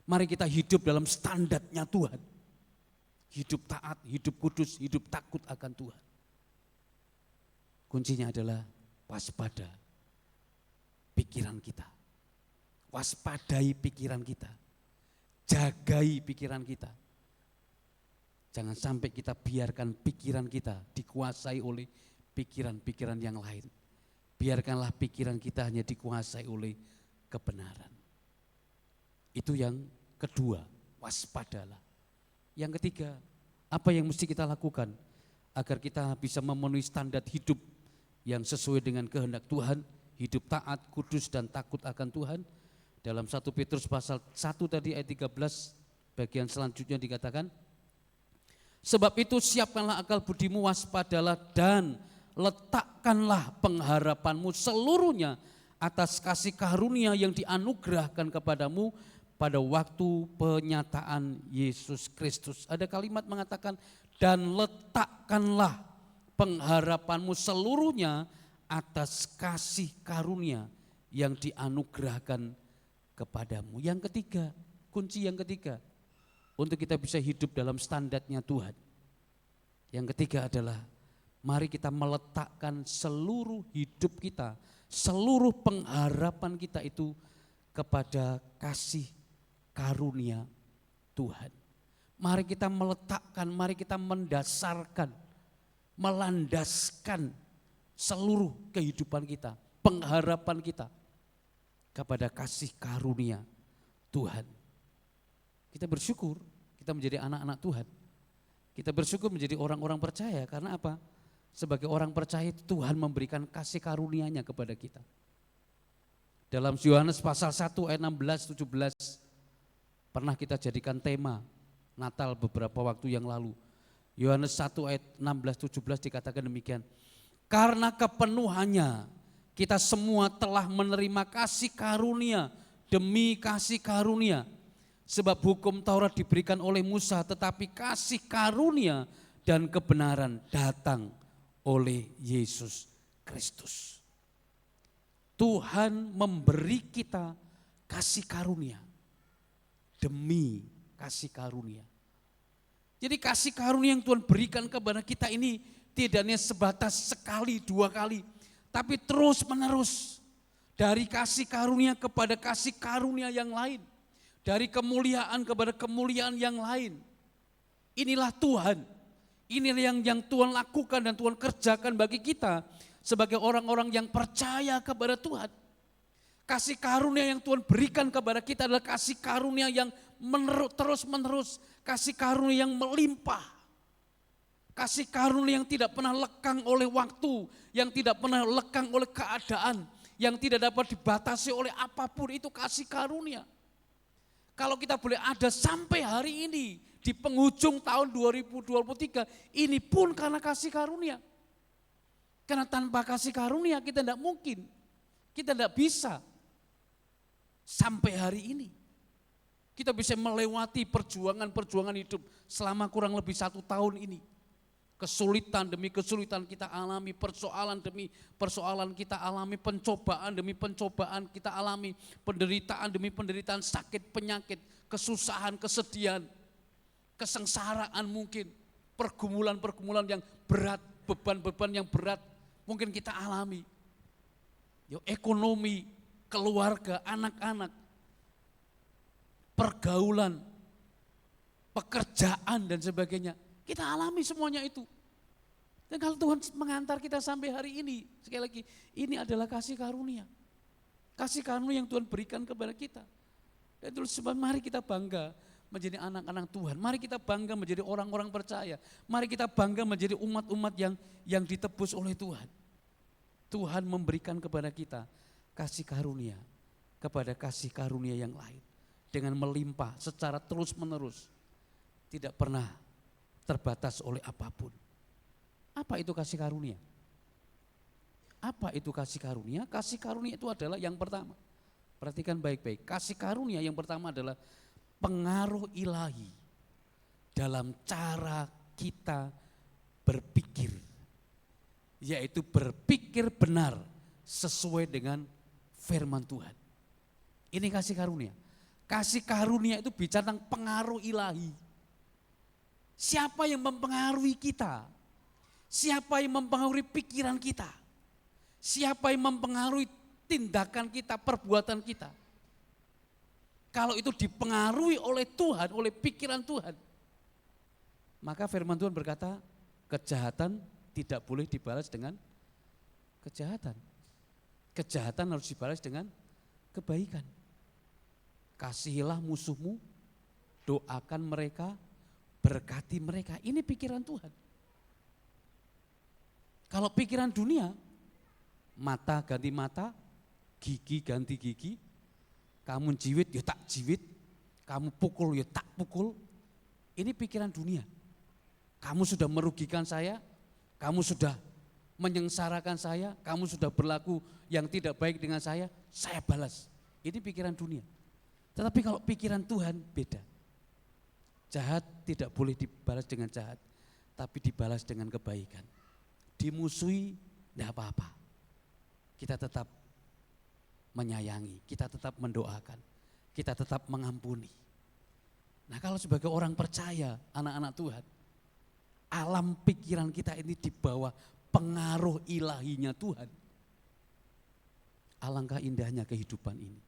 Mari kita hidup dalam standarnya Tuhan. Hidup taat, hidup kudus, hidup takut akan Tuhan. Kuncinya adalah waspada pikiran kita. Waspadai pikiran kita. Jagai pikiran kita. Jangan sampai kita biarkan pikiran kita dikuasai oleh pikiran-pikiran yang lain. Biarkanlah pikiran kita hanya dikuasai oleh kebenaran. Itu yang kedua, waspadalah. Yang ketiga, apa yang mesti kita lakukan agar kita bisa memenuhi standar hidup yang sesuai dengan kehendak Tuhan, hidup taat, kudus dan takut akan Tuhan. Dalam 1 Petrus pasal 1 tadi ayat 13 bagian selanjutnya dikatakan, sebab itu siapkanlah akal budimu, waspadalah dan letakkanlah pengharapanmu seluruhnya atas kasih karunia yang dianugerahkan kepadamu pada waktu penyataan Yesus Kristus. Ada kalimat mengatakan, dan letakkanlah pengharapanmu seluruhnya atas kasih karunia yang dianugerahkan kepadamu. Yang ketiga, kunci yang ketiga, untuk kita bisa hidup dalam standarnya Tuhan. Yang ketiga adalah, mari kita meletakkan seluruh hidup kita, seluruh pengharapan kita itu kepada kasih karunia Tuhan. Mari kita meletakkan, mari kita mendasarkan, melandaskan seluruh kehidupan kita, pengharapan kita kepada kasih karunia Tuhan. Kita bersyukur kita menjadi anak-anak Tuhan. Kita bersyukur menjadi orang-orang percaya, karena apa? Sebagai orang percaya Tuhan memberikan kasih karunia-Nya kepada kita. Dalam Yohanes pasal 1 ayat 16-17 pernah kita jadikan tema Natal beberapa waktu yang lalu. Yohanes 1 ayat 16-17 dikatakan demikian. Karena kepenuhannya kita semua telah menerima kasih karunia demi kasih karunia. Sebab hukum Taurat diberikan oleh Musa, tetapi kasih karunia dan kebenaran datang oleh Yesus Kristus. Tuhan memberi kita kasih karunia demi kasih karunia. Jadi kasih karunia yang Tuhan berikan kepada kita ini tidak hanya sebatas sekali, dua kali, tapi terus menerus. Dari kasih karunia kepada kasih karunia yang lain. Dari kemuliaan kepada kemuliaan yang lain. Inilah Tuhan. Inilah yang Tuhan lakukan dan Tuhan kerjakan bagi kita sebagai orang-orang yang percaya kepada Tuhan. Kasih karunia yang Tuhan berikan kepada kita adalah kasih karunia yang terus menerus. Kasih karunia yang melimpah. Kasih karunia yang tidak pernah lekang oleh waktu, yang tidak pernah lekang oleh keadaan, yang tidak dapat dibatasi oleh apapun, itu kasih karunia. Kalau kita boleh ada sampai hari ini, di penghujung tahun 2023, ini pun karena kasih karunia. Karena tanpa kasih karunia kita tidak mungkin, kita tidak bisa sampai hari ini. Kita bisa melewati perjuangan-perjuangan hidup selama kurang lebih 1 tahun ini. Kesulitan demi kesulitan kita alami, persoalan demi persoalan kita alami, pencobaan demi pencobaan kita alami, penderitaan demi penderitaan, sakit, penyakit, kesusahan, kesedihan, kesengsaraan mungkin, pergumulan-pergumulan yang berat, beban-beban yang berat mungkin kita alami. Ekonomi, keluarga, anak-anak, pergaulan, pekerjaan dan sebagainya. Kita alami semuanya itu. Dan kalau Tuhan mengantar kita sampai hari ini, sekali lagi, ini adalah kasih karunia. Kasih karunia yang Tuhan berikan kepada kita. Dan itu sebab mari kita bangga menjadi anak-anak Tuhan. Mari kita bangga menjadi orang-orang percaya. Mari kita bangga menjadi umat-umat yang ditebus oleh Tuhan. Tuhan memberikan kepada kita kasih karunia kepada kasih karunia yang lain. dengan melimpah secara terus-menerus, tidak pernah terbatas oleh apapun. Apa itu kasih karunia? Apa itu kasih karunia? Kasih karunia itu adalah yang pertama. Perhatikan baik-baik. Kasih karunia yang pertama adalah pengaruh ilahi dalam cara kita berpikir, yaitu berpikir benar sesuai dengan firman Tuhan. Ini kasih karunia. Kasih karunia itu bicara tentang pengaruh ilahi. Siapa yang mempengaruhi kita? Siapa yang mempengaruhi pikiran kita? Siapa yang mempengaruhi tindakan kita, perbuatan kita? Kalau itu dipengaruhi oleh Tuhan, oleh pikiran Tuhan, maka firman Tuhan berkata, kejahatan tidak boleh dibalas dengan kejahatan. Kejahatan harus dibalas dengan kebaikan. Kasihilah musuhmu, doakan mereka, berkati mereka. Ini pikiran Tuhan. Kalau pikiran dunia, mata ganti mata, gigi ganti gigi, kamu jiwit ya tak jiwit, kamu pukul ya tak pukul. Ini pikiran dunia. Kamu sudah merugikan saya, kamu sudah menyengsarakan saya, kamu sudah berlaku yang tidak baik dengan saya balas. Ini pikiran dunia. Tetapi kalau pikiran Tuhan beda. Jahat tidak boleh dibalas dengan jahat, tapi dibalas dengan kebaikan. Dimusuhi tidak apa-apa. Kita tetap menyayangi, kita tetap mendoakan, kita tetap mengampuni. Nah, kalau sebagai orang percaya, anak-anak Tuhan, alam pikiran kita ini di bawah pengaruh ilahinya Tuhan. Alangkah indahnya kehidupan ini.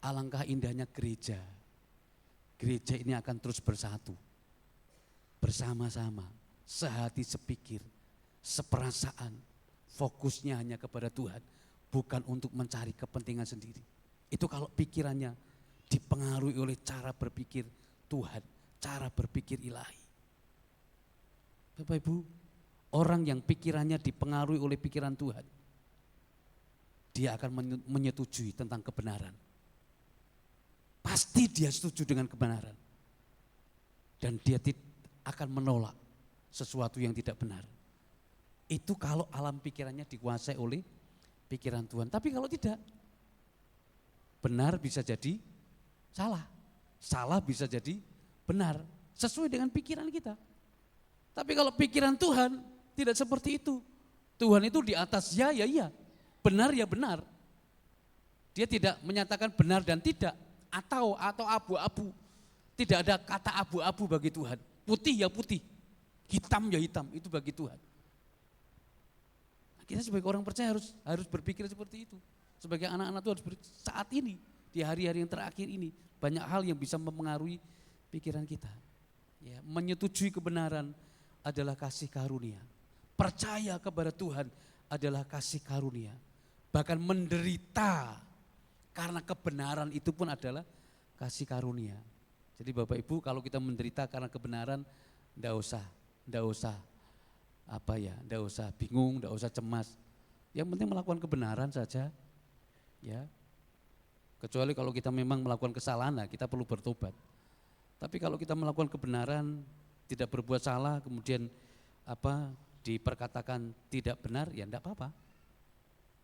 Alangkah indahnya gereja. Gereja ini akan terus bersatu. Bersama-sama, sehati sepikir, seperasaan. Fokusnya hanya kepada Tuhan, bukan untuk mencari kepentingan sendiri. Itu kalau pikirannya dipengaruhi oleh cara berpikir Tuhan, cara berpikir ilahi. Bapak Ibu, orang yang pikirannya dipengaruhi oleh pikiran Tuhan, dia akan menyetujui tentang kebenaran. Pasti dia setuju dengan kebenaran. Dan dia akan menolak sesuatu yang tidak benar. Itu kalau alam pikirannya dikuasai oleh pikiran Tuhan. Tapi kalau tidak, benar bisa jadi salah. Salah bisa jadi benar. Sesuai dengan pikiran kita. Tapi kalau pikiran Tuhan tidak seperti itu. Tuhan itu di atas ya, ya, ya. Benar ya benar. Dia tidak menyatakan benar dan tidak. Atau abu-abu. Tidak ada kata abu-abu bagi Tuhan. Putih ya putih. Hitam ya hitam. Itu bagi Tuhan. Kita sebagai orang percaya harus berpikir seperti itu. Sebagai anak-anak Tuhan saat ini, di hari-hari yang terakhir ini, banyak hal yang bisa mempengaruhi pikiran kita. Ya, menyetujui kebenaran adalah kasih karunia. Percaya kepada Tuhan adalah kasih karunia. Bahkan menderita karena kebenaran itu pun adalah kasih karunia. Jadi Bapak Ibu, kalau kita menderita karena kebenaran, enggak usah bingung, enggak usah cemas. Yang penting melakukan kebenaran saja. Ya. Kecuali kalau kita memang melakukan kesalahan, nah kita perlu bertobat. Tapi kalau kita melakukan kebenaran, tidak berbuat salah, kemudian diperkatakan tidak benar, ya enggak apa-apa.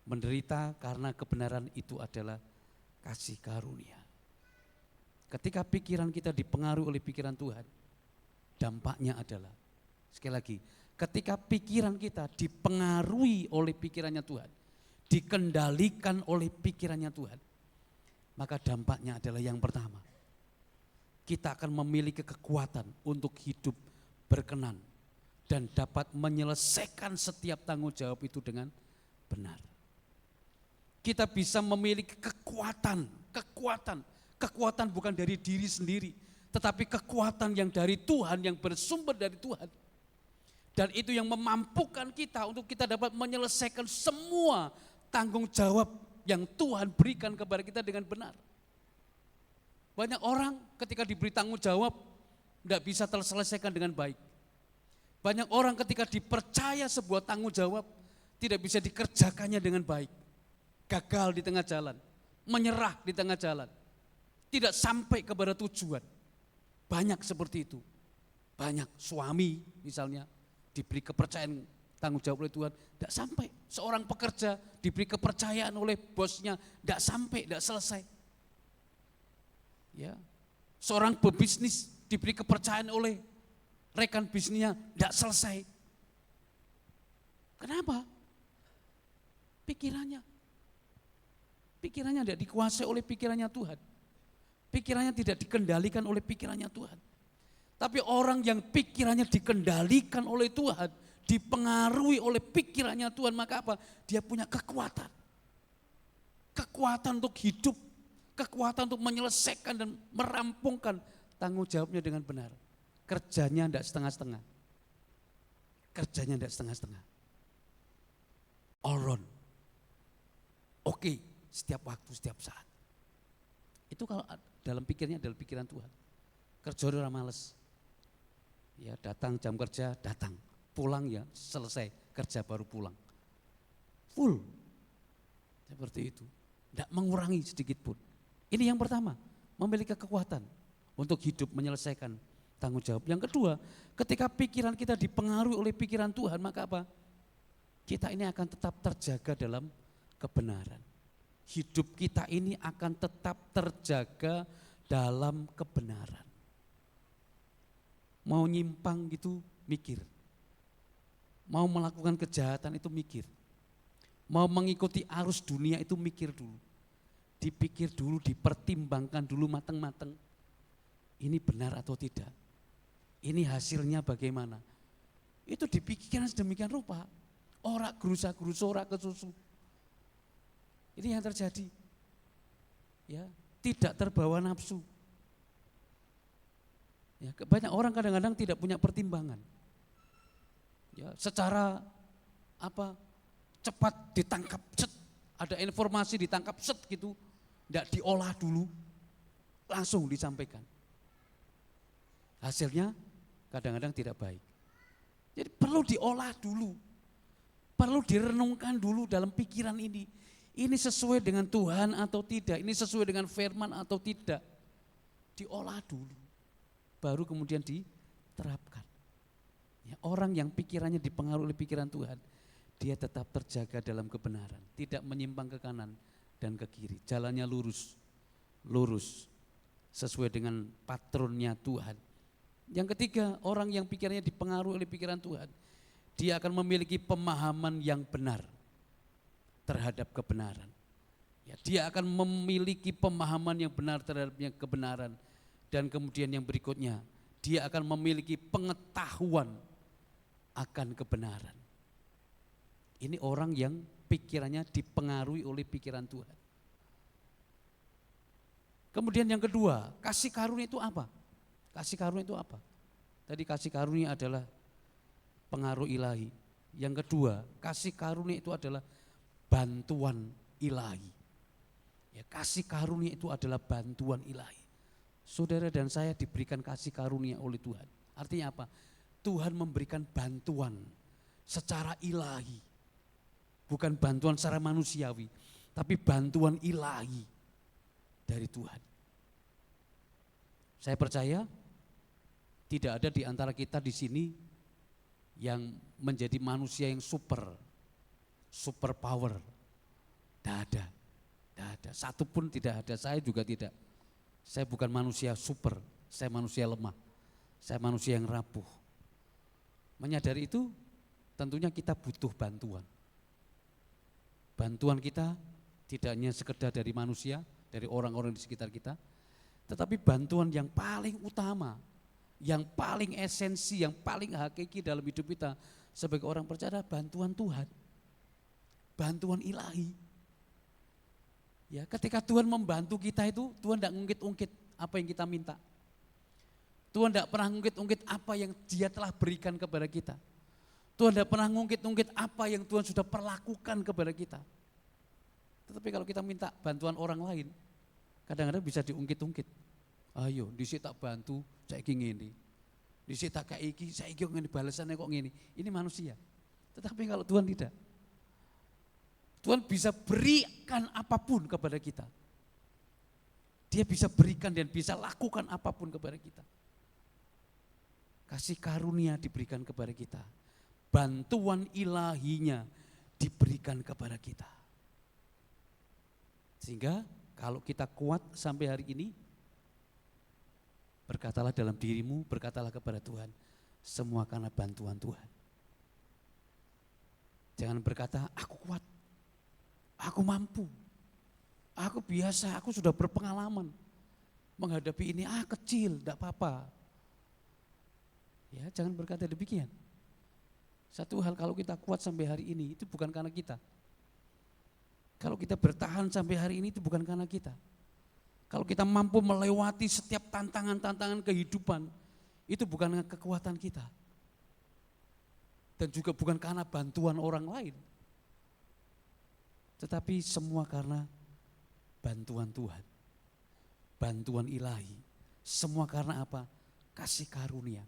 Menderita karena kebenaran itu adalah kasih karunia. Ketika pikiran kita dipengaruhi oleh pikiran Tuhan, dampaknya adalah, sekali lagi, ketika pikiran kita dipengaruhi oleh pikirannya Tuhan, dikendalikan oleh pikirannya Tuhan, maka dampaknya adalah yang pertama, kita akan memiliki kekuatan untuk hidup berkenan dan dapat menyelesaikan setiap tanggung jawab itu dengan benar. Kita bisa memiliki kekuatan bukan dari diri sendiri, tetapi kekuatan yang dari Tuhan, yang bersumber dari Tuhan. Dan itu yang memampukan kita untuk kita dapat menyelesaikan semua tanggung jawab yang Tuhan berikan kepada kita dengan benar. Banyak orang ketika diberi tanggung jawab tidak bisa terselesaikan dengan baik. Banyak orang ketika dipercaya sebuah tanggung jawab tidak bisa dikerjakannya dengan baik. Gagal di tengah jalan, menyerah di tengah jalan. tidak sampai kepada tujuan. Banyak seperti itu. Banyak suami misalnya diberi kepercayaan tanggung jawab oleh Tuhan, tidak sampai. Seorang pekerja diberi kepercayaan oleh bosnya, tidak sampai, tidak selesai. Ya. Seorang pebisnis diberi kepercayaan oleh rekan bisnisnya, tidak selesai. Kenapa? Pikirannya tidak dikuasai oleh pikirannya Tuhan. Pikirannya tidak dikendalikan oleh pikirannya Tuhan. Tapi orang yang pikirannya dikendalikan oleh Tuhan, dipengaruhi oleh pikirannya Tuhan, maka apa? Dia punya kekuatan. Kekuatan untuk hidup, kekuatan untuk menyelesaikan dan merampungkan tanggung jawabnya dengan benar. Kerjanya tidak setengah-setengah. Kerjanya tidak setengah-setengah. All round. Oke, setiap waktu, setiap saat. Itu kalau dalam pikirnya adalah pikiran Tuhan. Kerja orang males. Ya, datang jam kerja, datang. Pulang ya, selesai. Kerja baru pulang. Full. Seperti itu. Tidak mengurangi sedikit pun. Ini yang pertama, memiliki kekuatan untuk hidup menyelesaikan tanggung jawab. Yang kedua, ketika pikiran kita dipengaruhi oleh pikiran Tuhan, maka apa? Kita ini akan tetap terjaga dalam kebenaran. Hidup kita ini akan tetap terjaga dalam kebenaran. Mau nyimpang gitu, mikir. Mau melakukan kejahatan itu mikir. Mau mengikuti arus dunia itu mikir dulu. Dipikir dulu, dipertimbangkan dulu matang-matang. Ini benar atau tidak? Ini hasilnya bagaimana? Itu dipikirkan sedemikian rupa. Ora gerusa-gerusa, ora kesusu. Ini yang terjadi. Ya, tidak terbawa nafsu. Ya, banyak orang kadang-kadang tidak punya pertimbangan. Ya, secara apa? Cepat ditangkap, set. Ada informasi ditangkap, set gitu. Tidak diolah dulu, langsung disampaikan. Hasilnya kadang-kadang tidak baik. Jadi perlu diolah dulu. Perlu direnungkan dulu dalam pikiran ini. Ini sesuai dengan Tuhan atau tidak? Ini sesuai dengan firman atau tidak? Diolah dulu. Baru kemudian diterapkan. Ya, orang yang pikirannya dipengaruhi oleh pikiran Tuhan, dia tetap terjaga dalam kebenaran. Tidak menyimpang ke kanan dan ke kiri. Jalannya lurus. Lurus. Sesuai dengan patronnya Tuhan. Yang ketiga, orang yang pikirannya dipengaruhi oleh pikiran Tuhan, dia akan memiliki pemahaman yang benar terhadap kebenaran. Ya, dia akan memiliki pemahaman yang benar terhadap kebenaran. Dan kemudian yang berikutnya, dia akan memiliki pengetahuan akan kebenaran. Ini orang yang pikirannya dipengaruhi oleh pikiran Tuhan. Kemudian yang kedua, kasih karunia itu apa? Kasih karunia itu apa? Tadi kasih karunia adalah pengaruh ilahi. Yang kedua, kasih karunia itu adalah bantuan ilahi. Ya, kasih karunia itu adalah bantuan ilahi. Saudara dan saya diberikan kasih karunia oleh Tuhan. Artinya apa? Tuhan memberikan bantuan secara ilahi. Bukan bantuan secara manusiawi, tapi bantuan ilahi dari Tuhan. Saya percaya tidak ada di antara kita di sini yang menjadi manusia yang super power. Tidak ada. Satu pun tidak ada, saya juga tidak. Saya bukan manusia super, saya manusia lemah. Saya manusia yang rapuh. Menyadari itu, tentunya kita butuh bantuan. Bantuan kita tidak hanya sekedar dari manusia, dari orang-orang di sekitar kita, tetapi bantuan yang paling utama, yang paling esensi, yang paling hakiki dalam hidup kita sebagai orang percaya adalah bantuan Tuhan. Bantuan ilahi. Ya, ketika Tuhan membantu kita itu, Tuhan tidak ngungkit-ungkit apa yang kita minta. Tuhan tidak pernah ngungkit-ungkit apa yang Dia telah berikan kepada kita. Tuhan tidak pernah ngungkit-ungkit apa yang Tuhan sudah perlakukan kepada kita. Tetapi kalau kita minta bantuan orang lain, kadang-kadang bisa diungkit-ungkit. Ayo, disi tak bantu, saya ingin ini. Disi tak kayak iki, saya ingin balasannya kok ngini. Ini manusia. Tetapi kalau Tuhan tidak. Tuhan bisa berikan apapun kepada kita. Dia bisa berikan dan bisa lakukan apapun kepada kita. Kasih karunia diberikan kepada kita. Bantuan ilahinya diberikan kepada kita. Sehingga kalau kita kuat sampai hari ini, berkatalah dalam dirimu, berkatalah kepada Tuhan, semua karena bantuan Tuhan. Jangan berkata, aku kuat, aku mampu, aku biasa, aku sudah berpengalaman menghadapi ini, kecil, tidak apa-apa. Ya, jangan berkata demikian. Satu hal, kalau kita kuat sampai hari ini, itu bukan karena kita. Kalau kita bertahan sampai hari ini, itu bukan karena kita. Kalau kita mampu melewati setiap tantangan-tantangan kehidupan, itu bukan kekuatan kita. Dan juga bukan karena bantuan orang lain. Tetapi semua karena bantuan Tuhan. Bantuan ilahi. Semua karena apa? Kasih karunia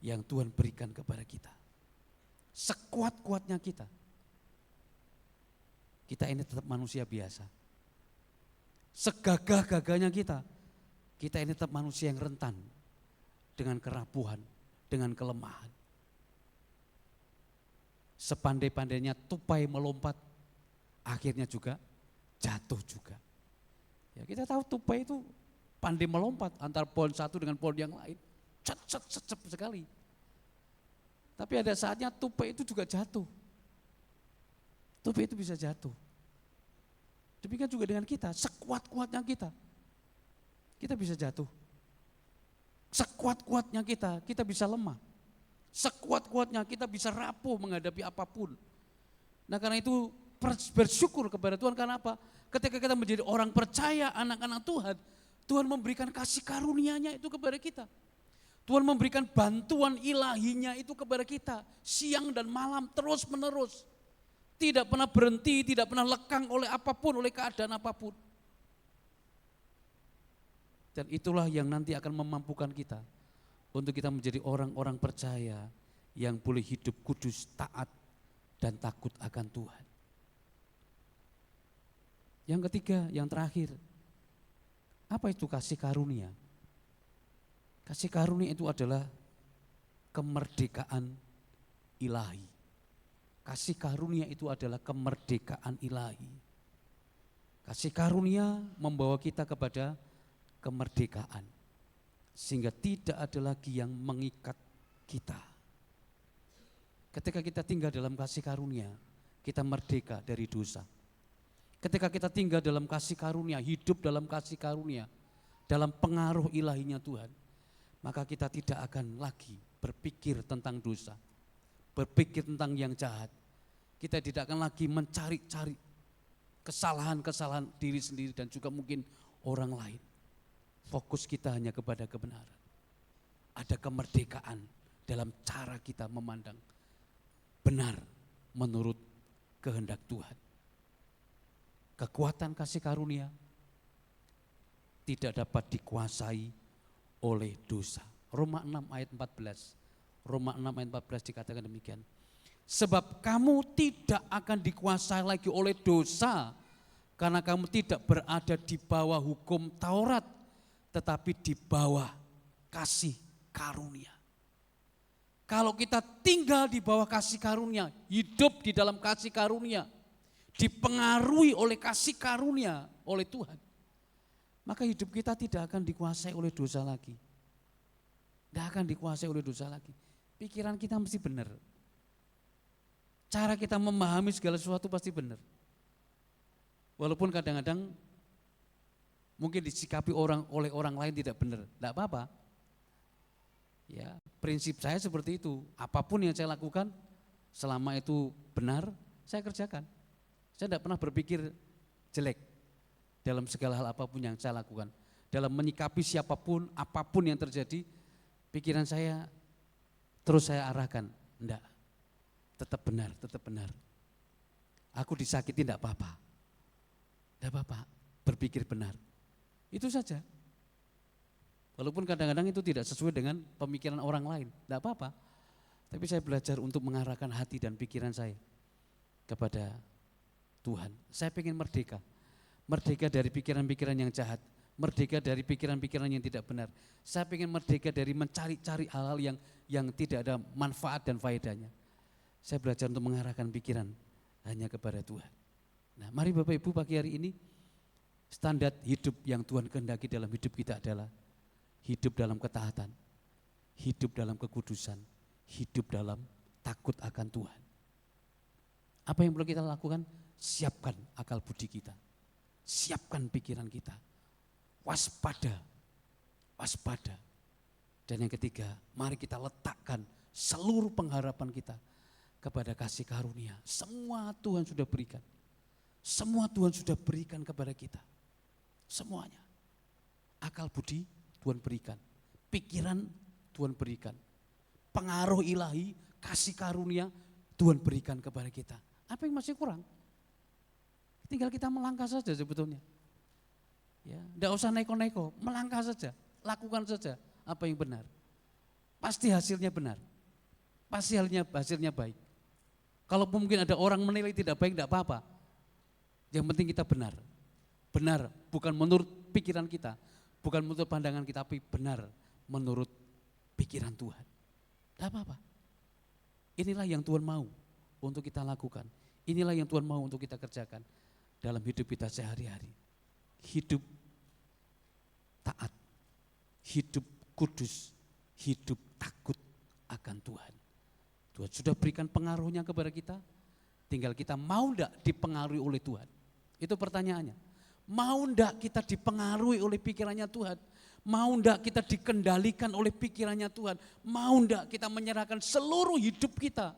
yang Tuhan berikan kepada kita. Sekuat-kuatnya kita ini tetap manusia biasa. Segagah-gagahnya kita ini tetap manusia yang rentan dengan kerapuhan, dengan kelemahan. Sepandai-pandainya tupai melompat, akhirnya juga jatuh juga. Ya, kita tahu tupai itu pandai melompat antara pohon satu dengan pohon yang lain, cet sekali. Tapi ada saatnya tupai itu juga jatuh. Tupai itu bisa jatuh. Demikian juga dengan kita, sekuat-kuatnya kita bisa jatuh. Sekuat-kuatnya kita bisa lemah. Sekuat-kuatnya kita bisa rapuh menghadapi apapun. Nah karena itu bersyukur kepada Tuhan, karena apa? Ketika kita menjadi orang percaya, anak-anak Tuhan, Tuhan memberikan kasih karunia-Nya itu kepada kita. Tuhan memberikan bantuan ilahinya itu kepada kita, siang dan malam, terus menerus. Tidak pernah berhenti, tidak pernah lekang oleh apapun, oleh keadaan apapun. Dan itulah yang nanti akan memampukan kita untuk kita menjadi orang-orang percaya yang boleh hidup kudus, taat, dan takut akan Tuhan. Yang ketiga, yang terakhir, apa itu kasih karunia? Kasih karunia itu adalah kemerdekaan ilahi. Kasih karunia itu adalah kemerdekaan ilahi. Kasih karunia membawa kita kepada kemerdekaan. Sehingga tidak ada lagi yang mengikat kita. Ketika kita tinggal dalam kasih karunia, kita merdeka dari dosa. Ketika kita tinggal dalam kasih karunia, hidup dalam kasih karunia, dalam pengaruh ilahinya Tuhan, maka kita tidak akan lagi berpikir tentang dosa, berpikir tentang yang jahat. Kita tidak akan lagi mencari-cari kesalahan-kesalahan diri sendiri dan juga mungkin orang lain. Fokus kita hanya kepada kebenaran. Ada kemerdekaan dalam cara kita memandang benar menurut kehendak Tuhan. Kekuatan kasih karunia tidak dapat dikuasai oleh dosa. Roma 6 ayat 14. Roma 6 ayat 14 dikatakan demikian. Sebab kamu tidak akan dikuasai lagi oleh dosa, karena kamu tidak berada di bawah hukum Taurat, tetapi di bawah kasih karunia. Kalau kita tinggal di bawah kasih karunia, hidup di dalam kasih karunia, dipengaruhi oleh kasih karunia oleh Tuhan, maka hidup kita tidak akan dikuasai oleh dosa lagi. Tidak akan dikuasai oleh dosa lagi. Pikiran kita mesti benar. Cara kita memahami segala sesuatu pasti benar. Walaupun kadang-kadang mungkin disikapi oleh orang lain tidak benar, tidak apa-apa. Ya, prinsip saya seperti itu. Apapun yang saya lakukan, selama itu benar, saya kerjakan. Saya tidak pernah berpikir jelek dalam segala hal apapun yang saya lakukan. Dalam menyikapi siapapun, apapun yang terjadi, pikiran saya terus saya arahkan. Enggak, tetap benar, tetap benar. Aku disakiti enggak apa-apa. Enggak apa-apa, berpikir benar. Itu saja. Walaupun kadang-kadang itu tidak sesuai dengan pemikiran orang lain, enggak apa-apa. Tapi saya belajar untuk mengarahkan hati dan pikiran saya kepada Tuhan. Saya ingin merdeka. Merdeka dari pikiran-pikiran yang jahat. merdeka dari pikiran-pikiran yang tidak benar. Saya ingin merdeka dari mencari-cari hal-hal yang tidak ada manfaat dan faedahnya. Saya belajar untuk mengarahkan pikiran hanya kepada Tuhan. Nah, mari Bapak Ibu pagi hari ini, standar hidup yang Tuhan kehendaki dalam hidup kita adalah hidup dalam ketaatan, hidup dalam kekudusan, hidup dalam takut akan Tuhan. Apa yang perlu kita lakukan? Siapkan akal budi kita, siapkan pikiran kita, waspada, waspada. Dan yang ketiga, mari kita letakkan seluruh pengharapan kita kepada kasih karunia. Semua Tuhan sudah berikan. Semua Tuhan sudah berikan kepada kita. Semuanya. Akal budi Tuhan berikan. Pikiran Tuhan berikan. Pengaruh ilahi, kasih karunia Tuhan berikan kepada kita. Apa yang masih kurang? Tinggal kita melangkah saja sebetulnya. Ya, enggak usah neko-neko, melangkah saja, lakukan saja apa yang benar. Pasti hasilnya benar. Pasti hasilnya baik. Kalaupun mungkin ada orang menilai tidak baik, tidak apa-apa. Yang penting kita benar. Benar, bukan menurut pikiran kita, bukan menurut pandangan kita, tapi benar menurut pikiran Tuhan. Tidak apa-apa. Inilah yang Tuhan mau untuk kita lakukan. Inilah yang Tuhan mau untuk kita kerjakan dalam hidup kita sehari-hari. Hidup taat, hidup kudus, hidup takut akan Tuhan. Tuhan sudah berikan pengaruhnya kepada kita, tinggal kita mau enggak dipengaruhi oleh Tuhan. Itu pertanyaannya. Mau enggak kita dipengaruhi oleh pikirannya Tuhan? Mau enggak kita dikendalikan oleh pikirannya Tuhan? Mau enggak kita menyerahkan seluruh hidup kita?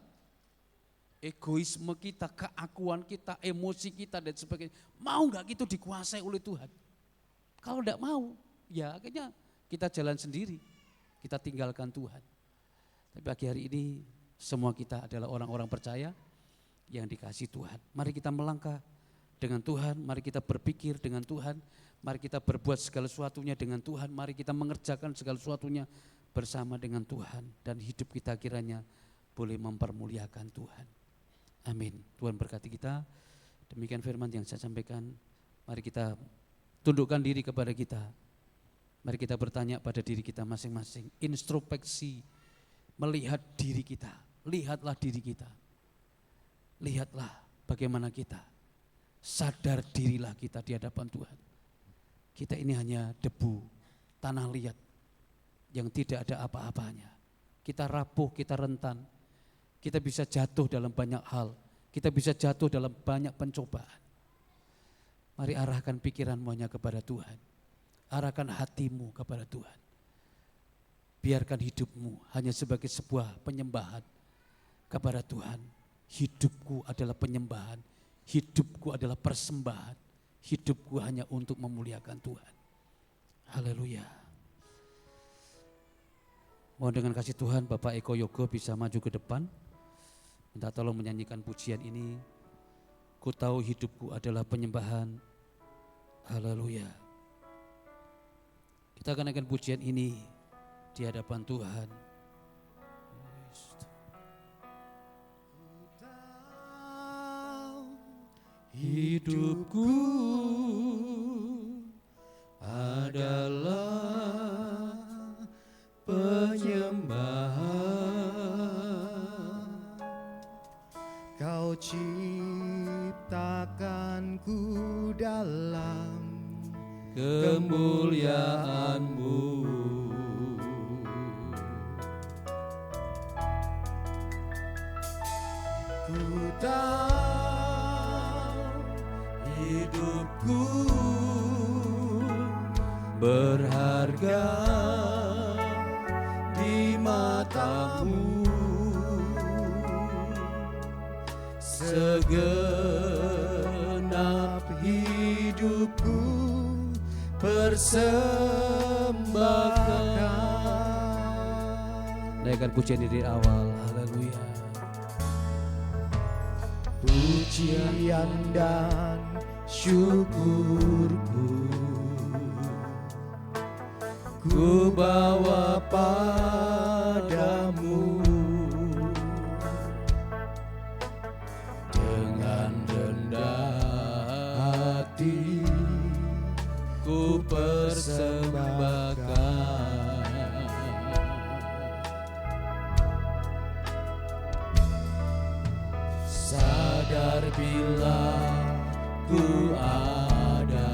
Egoisme kita, keakuan kita, emosi kita dan sebagainya. Mau enggak itu dikuasai oleh Tuhan? Kalau enggak mau, ya akhirnya kita jalan sendiri. Kita tinggalkan Tuhan. Tapi pagi hari ini semua kita adalah orang-orang percaya yang dikasihi Tuhan. Mari kita melangkah dengan Tuhan, mari kita berpikir dengan Tuhan, mari kita berbuat segala sesuatunya dengan Tuhan, mari kita mengerjakan segala sesuatunya bersama dengan Tuhan. Dan hidup kita kiranya boleh mempermuliakan Tuhan. Amin. Tuhan berkati kita. Demikian firman yang saya sampaikan. Mari kita tundukkan diri kepada kita. Mari kita bertanya pada diri kita masing-masing. Introspeksi, melihat diri kita. Lihatlah diri kita. Lihatlah bagaimana kita. Sadar dirilah kita di hadapan Tuhan. Kita ini hanya debu, tanah liat yang tidak ada apa-apanya. Kita rapuh, kita rentan. Kita bisa jatuh dalam banyak hal. Kita bisa jatuh dalam banyak pencobaan. Mari arahkan pikiranmu hanya kepada Tuhan. Arahkan hatimu kepada Tuhan. Biarkan hidupmu hanya sebagai sebuah penyembahan kepada Tuhan. Hidupku adalah penyembahan. Hidupku adalah persembahan. Hidupku hanya untuk memuliakan Tuhan. Haleluya. Mohon dengan kasih Tuhan Bapak Eko Yogo bisa maju ke depan. Minta tolong menyanyikan pujian ini. Ku tahu hidupku adalah penyembahan. Haleluya. Kita akan naikkan pujian ini di hadapan Tuhan. Hidupku adalah penyembahan. Kau ciptakanku dalam kemuliaan-Mu. Ku tahu hidupku berharga di mata-Mu. Segenap hidupku persembahkan. Naikkan pujian ini dari awal. Haleluya. Pujian dan syukurku ku bawa padamu. Dengan rendah hati ku persembahkan sadar bila ku ada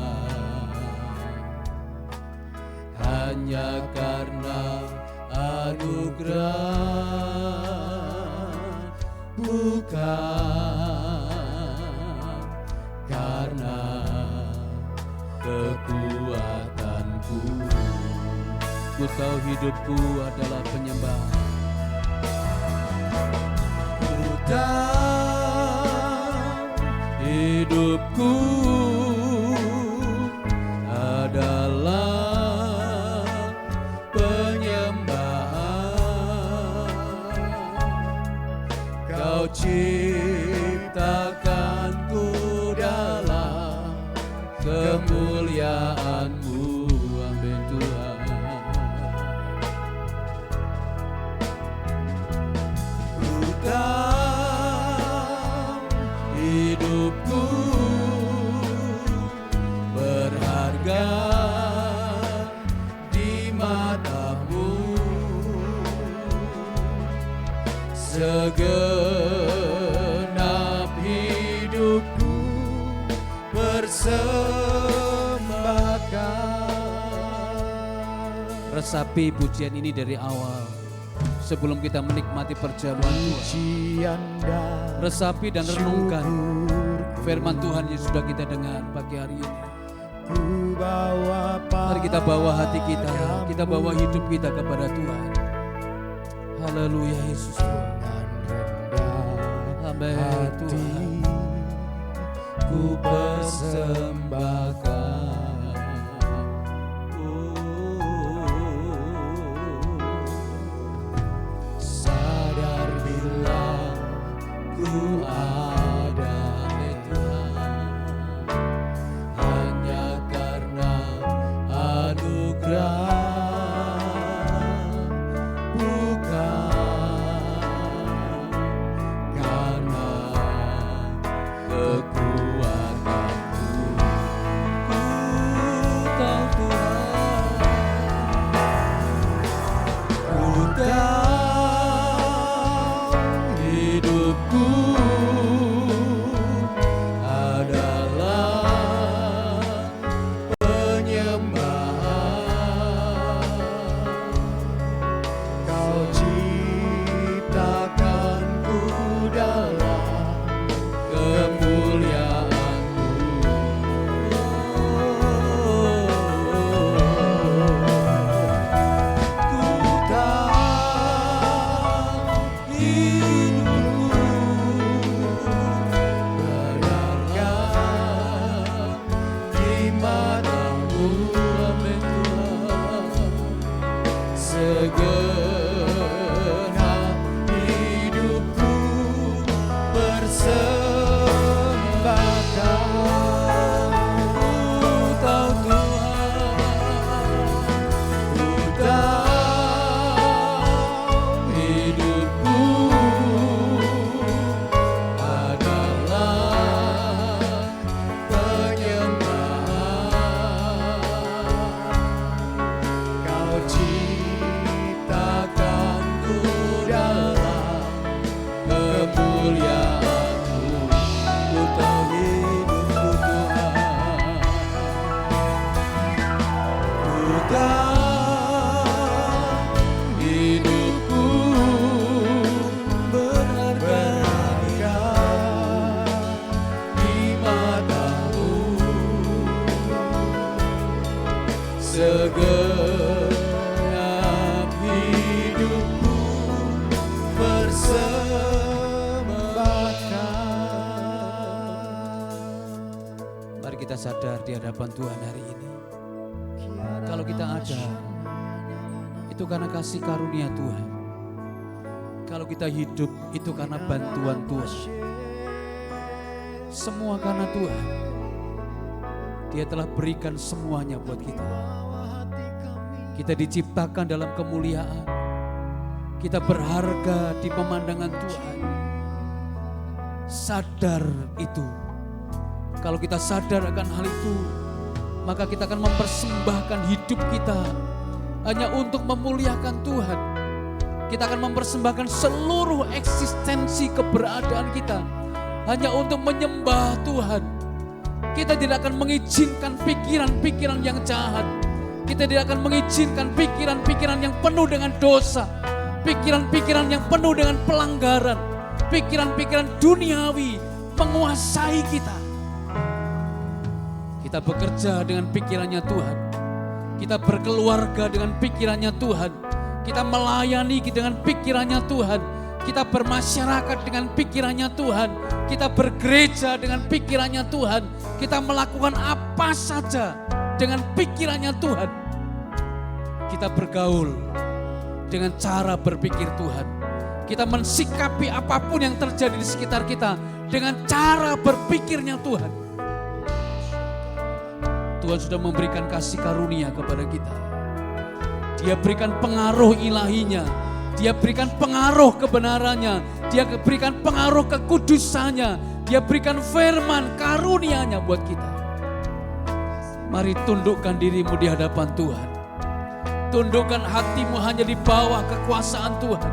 hanya karena anugerah, bukan karena kekuatanku. Ku tahu hidupku adalah penyembahan. Ku tahu hidupku adalah penyembahan. Kau ciptakanku dalam kemuliaan-Mu. Amin Tuhan. Ku tahu hidupku berharga di mata-Mu. Segenap hidupku persembahkan. Resapi pujian ini dari awal sebelum kita menikmati perjamuan Tuhan. Pujian dan Resapi dan renungkan syukurku firman Tuhan yang sudah kita dengar pagi hari ini. ku bawa Mari kita bawa hati kita bawa hidup kita kepada Tuhan. Haleluya Yesus Tuhan. Amin hati Tuhan. ku persembahkan. Sadar bila ku ada Tuhan hanya karena anugerah, bukan karena kekuatanku. Ku tahu Tuhan, ku tahu hidupku adalah penyembahan. Kau ciptakanku dalam kemuliaan-Mu. Ku tahu hidupku berharga di mata-Mu. Amin Tuhan. Segenap hidupku persembahkan. Ku tahu Tuhan, ku tahu hidupku adalah penyembahan. Kau ciptakanku dalam kemuliaan-Mu. Ku tahu hidupku Tuhan, ku tahu hidupku berharga di mata-Mu. Segenap hidupku persembahkan. Mari kita sadar di hadapan Tuhan hari ini. Kalau kita ada, itu karena kasih karunia Tuhan. Kalau kita hidup, itu karena bantuan Tuhan. Semua karena Tuhan. Dia telah berikan semuanya buat kita. Kita diciptakan dalam kemuliaan. Kita berharga di pemandangan Tuhan. Sadar itu. Kalau kita sadar akan hal itu, maka kita akan mempersembahkan hidup kita hanya untuk memuliakan Tuhan. Kita akan mempersembahkan seluruh eksistensi keberadaan kita hanya untuk menyembah Tuhan. Kita tidak akan mengizinkan pikiran-pikiran yang jahat. Kita tidak akan mengizinkan pikiran-pikiran yang penuh dengan dosa. Pikiran-pikiran yang penuh dengan pelanggaran. Pikiran-pikiran duniawi menguasai kita. Kita bekerja dengan pikirannya Tuhan. Kita berkeluarga dengan pikirannya Tuhan. Kita melayani dengan pikirannya Tuhan. Kita bermasyarakat dengan pikirannya Tuhan. Kita bergereja dengan pikirannya Tuhan. Kita melakukan apa saja dengan pikirannya Tuhan. Kita bergaul dengan cara berpikir Tuhan. Kita mensikapi apapun yang terjadi di sekitar kita dengan cara berpikirnya Tuhan. Tuhan sudah memberikan kasih karunia kepada kita. Dia berikan pengaruh ilahinya. Dia berikan pengaruh kebenarannya. Dia berikan pengaruh kekudusannya. Dia berikan firman karunia-Nya buat kita. Mari tundukkan dirimu di hadapan Tuhan. Tundukkan hatimu hanya di bawah kekuasaan Tuhan.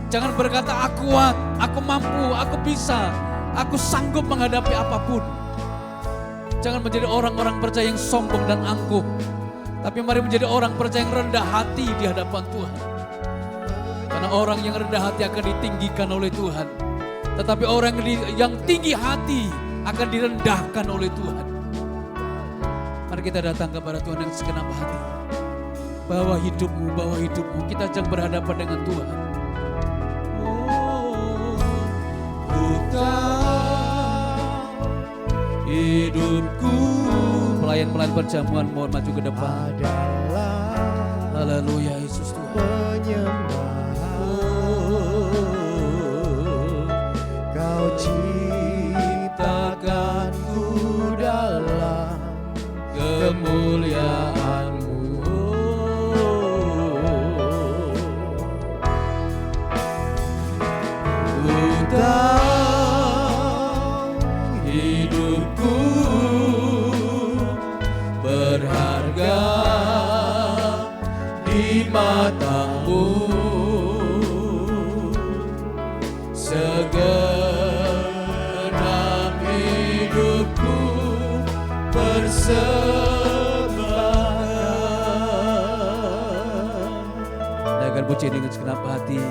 Jangan berkata aku kuat, aku mampu, aku bisa, aku sanggup menghadapi apapun. Jangan menjadi orang-orang percaya yang sombong dan angkuh. Tapi mari menjadi orang percaya yang rendah hati di hadapan Tuhan. Karena orang yang rendah hati akan ditinggikan oleh Tuhan. Tetapi orang yang tinggi hati akan direndahkan oleh Tuhan. Mari kita datang kepada Tuhan yang segenap hati. Bawa hidupmu. Kita sedang berhadapan dengan Tuhan. Ku tahu hidupku Pelayan-pelayan perjamuan mohon maju ke depan. adalah Haleluya Yesus Tuhan. penyembahan. Kau ciptakanku dalam kemuliaan-Mu. Ku tahu hidupku berharga di mata-Mu. Segenap hidupku persembahkan. Naikkan pujian dengan segenap hati.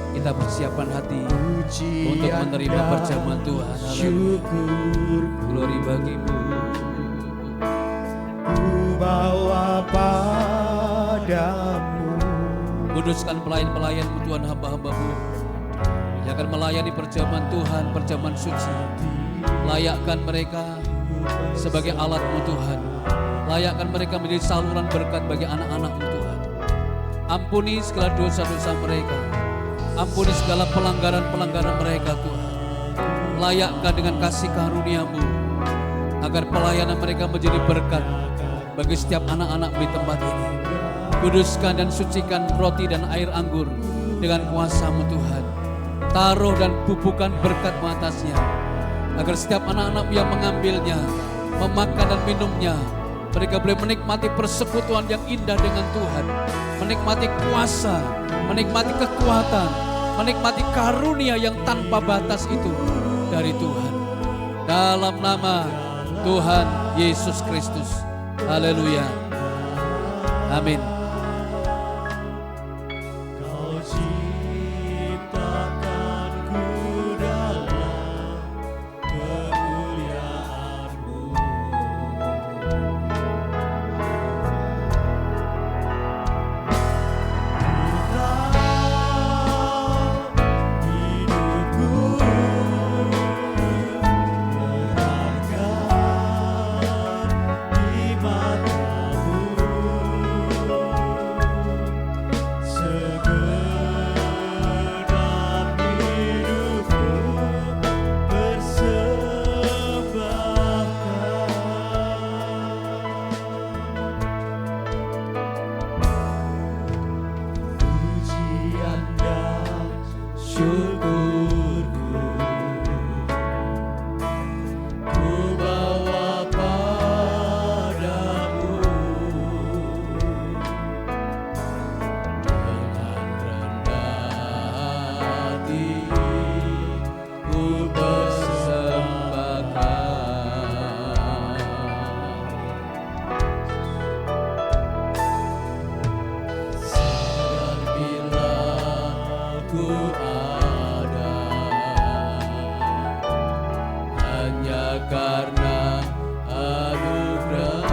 Kita persiapkan hati untuk menerima perjamuan Tuhan. Syukur Glory bagi-Mu. ku bawa padamu. Kuduskan pelayan-pelayan-Mu Tuhan, hamba-hamba-Mu yang akan melayani perjamuan Tuhan, perjamuan suci. Layakkan mereka sebagai alat-Mu Tuhan. Layakkan mereka menjadi saluran berkat bagi anak-anak-Mu Tuhan. Ampuni segala dosa-dosa mereka. Ampuni segala pelanggaran-pelanggaran mereka Tuhan. Layakkan dengan kasih karunia-Mu agar pelayanan mereka menjadi berkat bagi setiap anak-anak di tempat ini. Kuduskan dan sucikan roti dan air anggur dengan kuasa-Mu Tuhan. Taruh dan bubuhkan berkat-Mu atasnya, agar setiap anak-anak yang mengambilnya, memakan dan minumnya, mereka boleh menikmati persekutuan yang indah dengan Tuhan, menikmati kuasa, menikmati kekuatan, menikmati karunia yang tanpa batas itu dari Tuhan. Dalam nama Tuhan Yesus Kristus. Haleluya. Amin. Kau ciptakanku dalam kemuliaan-Mu. Ku tahu hidupku berharga di mata-Mu. karena anugerah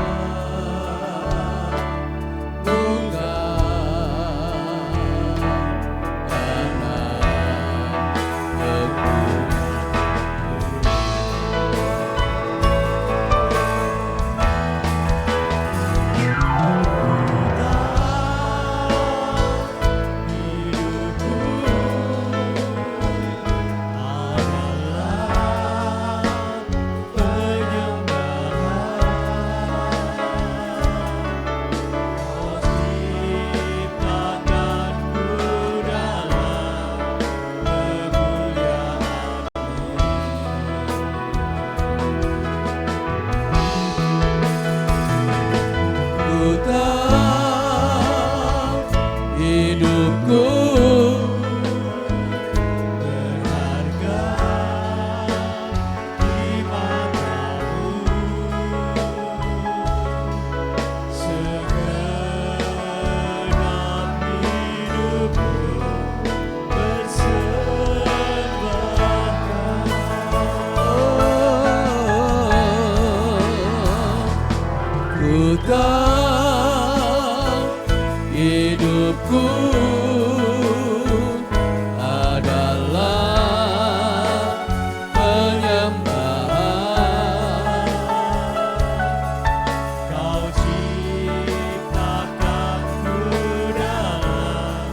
bukan karena hidupku berharga di matamu, segenap hidupku persembahkan. Ku tahu hidupku adalah penyembahan. Kau ciptakanku dalam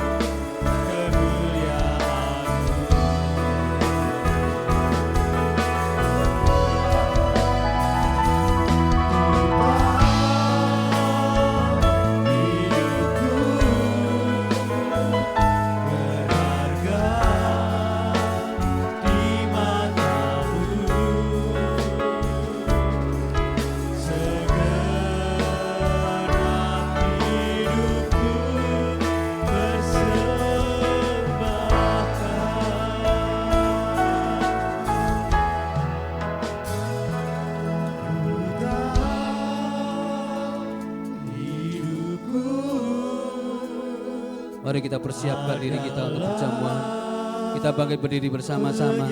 kemuliaan-Mu. Mari kita persiapkan diri kita untuk perjamuan. Kita bangkit berdiri bersama-sama.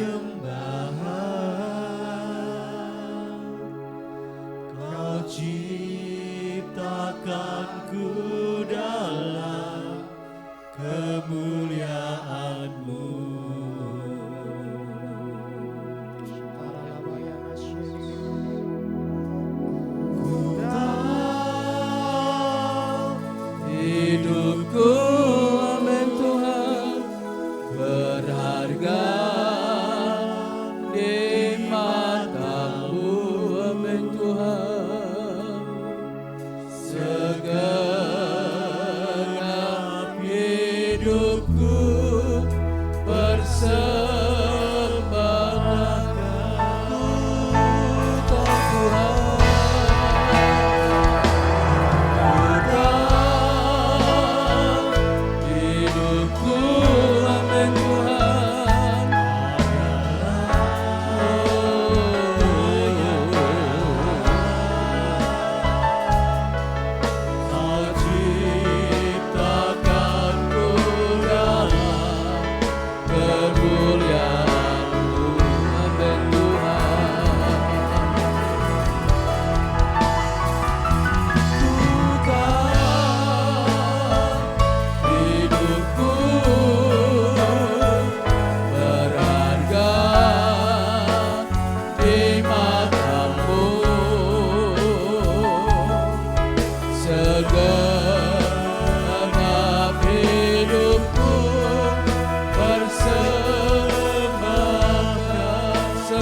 Kau ciptakanku dalam kemuliaan-Mu. Ku tahu hidupku berharga di matamu, amin Tuhan. Segenap hidupku persembahkan untuk Tuhan.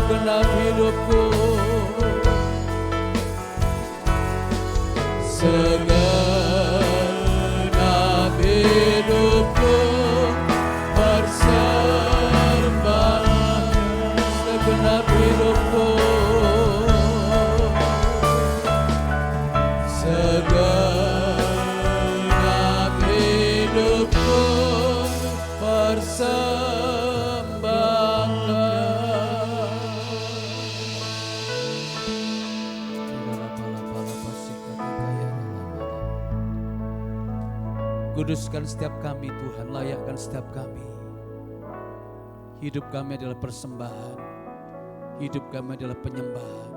Segenap hidupku, segenap hidupku persembahkan, segenap hidupku, segenap hidupku persembahkan. Kuduskan setiap kami Tuhan, layakkan setiap kami. Hidup kami adalah persembahan. Hidup kami adalah penyembahan.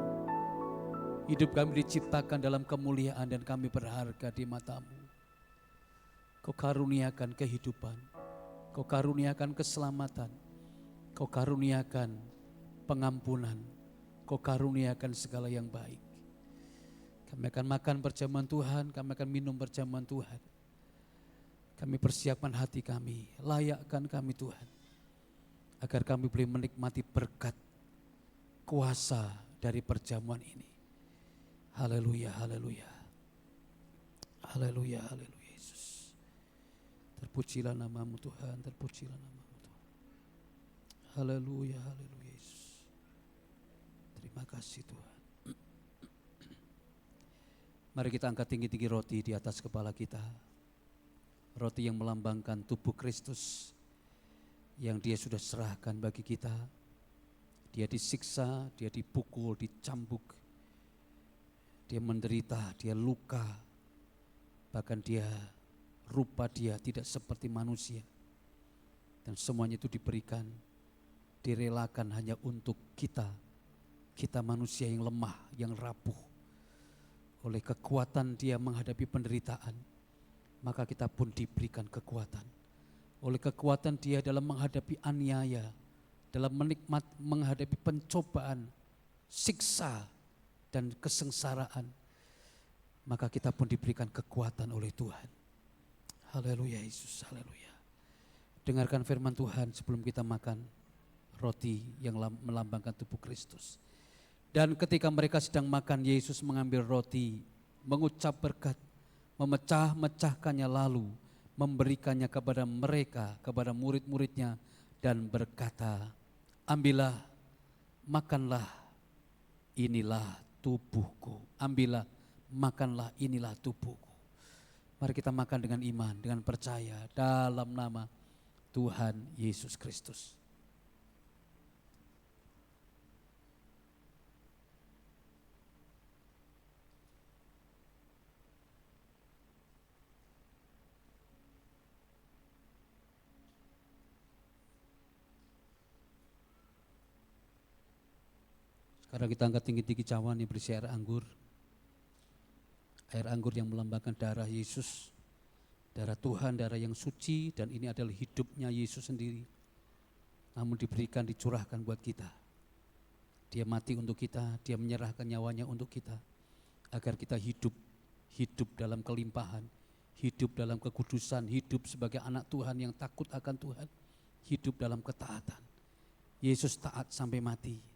Hidup kami diciptakan dalam kemuliaan dan kami berharga di mata-Mu. Kau karuniakan kehidupan, Kau karuniakan keselamatan, Kau karuniakan pengampunan, Kau karuniakan segala yang baik. Kami akan makan perjamuan Tuhan, kami akan minum perjamuan Tuhan. Kami persiapkan hati kami, layakkan kami Tuhan, agar kami boleh menikmati berkat kuasa dari perjamuan ini. Haleluya, haleluya. Haleluya, haleluya Yesus. Terpujilah nama-Mu Tuhan, terpujilah nama-Mu Tuhan. Haleluya, haleluya Yesus. Terima kasih Tuhan. Mari kita angkat tinggi-tinggi roti di atas kepala kita. Roti yang melambangkan tubuh Kristus yang Dia sudah serahkan bagi kita. Dia disiksa, Dia dipukul, dicambuk. Dia menderita, Dia luka. Bahkan rupa Dia tidak seperti manusia. Dan semuanya itu diberikan, direlakan hanya untuk kita. Kita manusia yang lemah, yang rapuh. Oleh kekuatan Dia menghadapi penderitaan, maka kita pun diberikan kekuatan. Oleh kekuatan Dia dalam menghadapi aniaya, dalam menghadapi pencobaan, siksa, dan kesengsaraan, maka kita pun diberikan kekuatan oleh Tuhan. Haleluya Yesus, haleluya. Dengarkan firman Tuhan sebelum kita makan roti yang melambangkan tubuh Kristus. Dan ketika mereka sedang makan, Yesus mengambil roti, mengucap berkat, memecah-mecahkannya lalu memberikannya kepada mereka, kepada murid-muridnya dan berkata, ambillah, makanlah, inilah tubuhku. Ambillah, makanlah, inilah tubuhku. Mari kita makan dengan iman, dengan percaya dalam nama Tuhan Yesus Kristus. Sekarang kita angkat tinggi-tinggi cawan yang berisi air anggur. Air anggur yang melambangkan darah Yesus, darah Tuhan, darah yang suci, dan ini adalah hidupnya Yesus sendiri. Namun diberikan, dicurahkan buat kita. Dia mati untuk kita, Dia menyerahkan nyawanya untuk kita. Agar kita hidup dalam kelimpahan, hidup dalam kekudusan, hidup sebagai anak Tuhan yang takut akan Tuhan, hidup dalam ketaatan. Yesus taat sampai mati,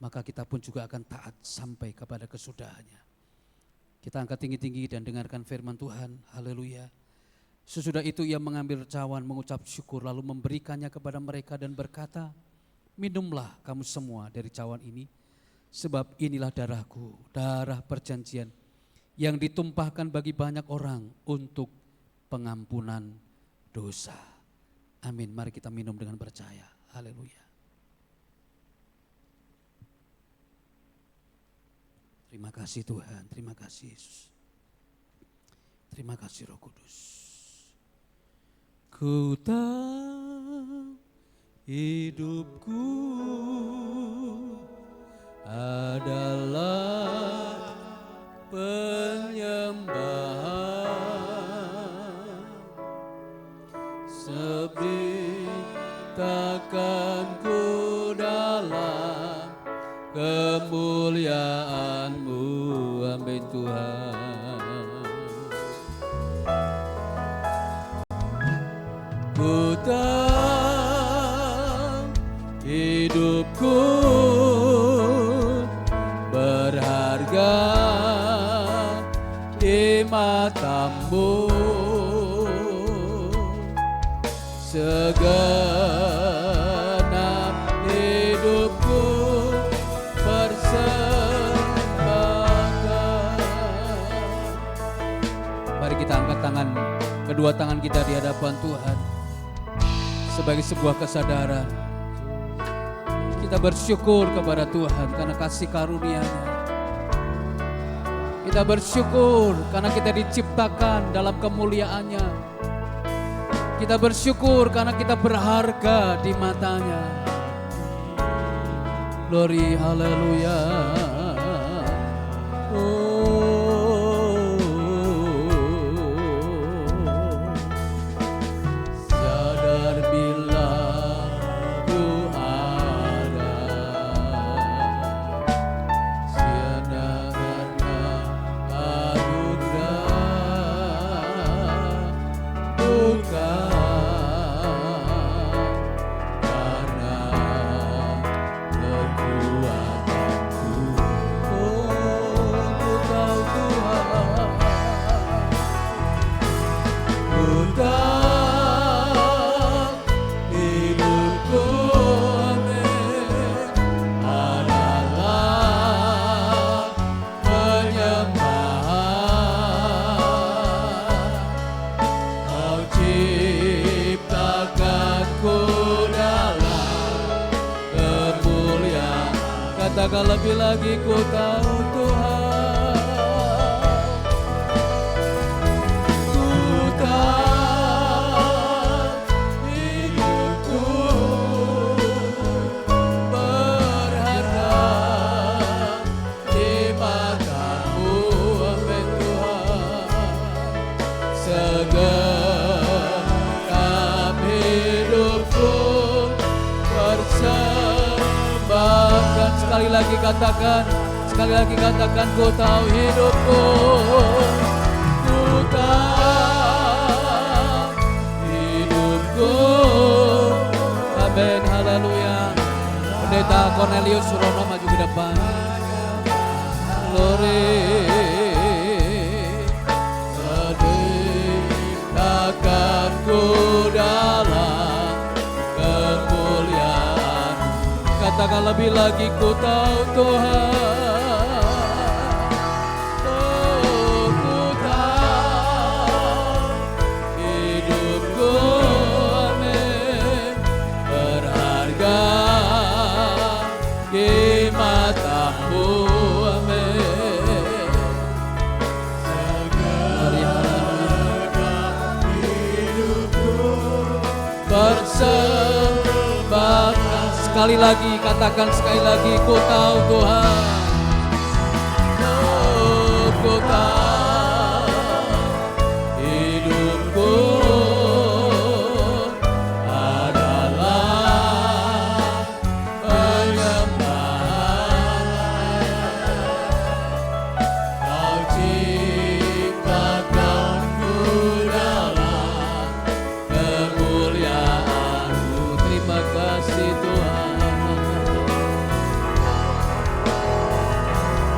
maka kita pun juga akan taat sampai kepada kesudahannya. Kita angkat tinggi-tinggi dan dengarkan firman Tuhan, haleluya. Sesudah itu Ia mengambil cawan, mengucap syukur, lalu memberikannya kepada mereka dan berkata, minumlah kamu semua dari cawan ini, sebab inilah darahku, darah perjanjian, yang ditumpahkan bagi banyak orang untuk pengampunan dosa. Amin, mari kita minum dengan percaya, haleluya. Terima kasih Tuhan, terima kasih Yesus. Terima kasih Roh Kudus. Ku tahu hidupku adalah penyembahan, seberitakan ku dalam kemuliaan-Mu, amin Tuhan. Ku tahu hidupku berharga di mata-Mu, segenap hidupku Mari kita angkat kedua tangan kita di hadapan Tuhan sebagai sebuah kesadaran. Kita bersyukur kepada Tuhan karena kasih karunia-Nya. Kita bersyukur karena kita diciptakan dalam kemuliaan-Nya. Kita bersyukur karena kita berharga di mata-Nya. Glory, haleluya. Sadar bila ku ada, siana karena anugerah, bukan karena kekuatanku. Oh, ku tahu Tuhan, ku tahu hidupku, amin, adalah penyembahan. Kau ciptakanku dalam kemuliaan. Katakan lebih lagi, ku tahu Tuhan, ku tahu hidupku berharga di mata-Mu, amin Tuhan. Segenap hidupku persembahkan. Sekali lagi katakan, sekali lagi katakan, ku tahu hidupku, ku tahu hidupku, amin, haleluya. Pendeta Cornelius Surono maju ke depan. Glory. Sedekahkanku dalam kemuliaan. Katakan lebih lagi, ku tahu Tuhan, oh, ku tahu hidupku, amin, berharga di mata-Mu, amin. Persembahkan. Sekali lagi katakan, sekali lagi, ku tahu Tuhan, oh, ku tahu hidupku adalah penyembahan. Kau ciptakanku dalam kemuliaan-Mu. Terima kasih Tuhan.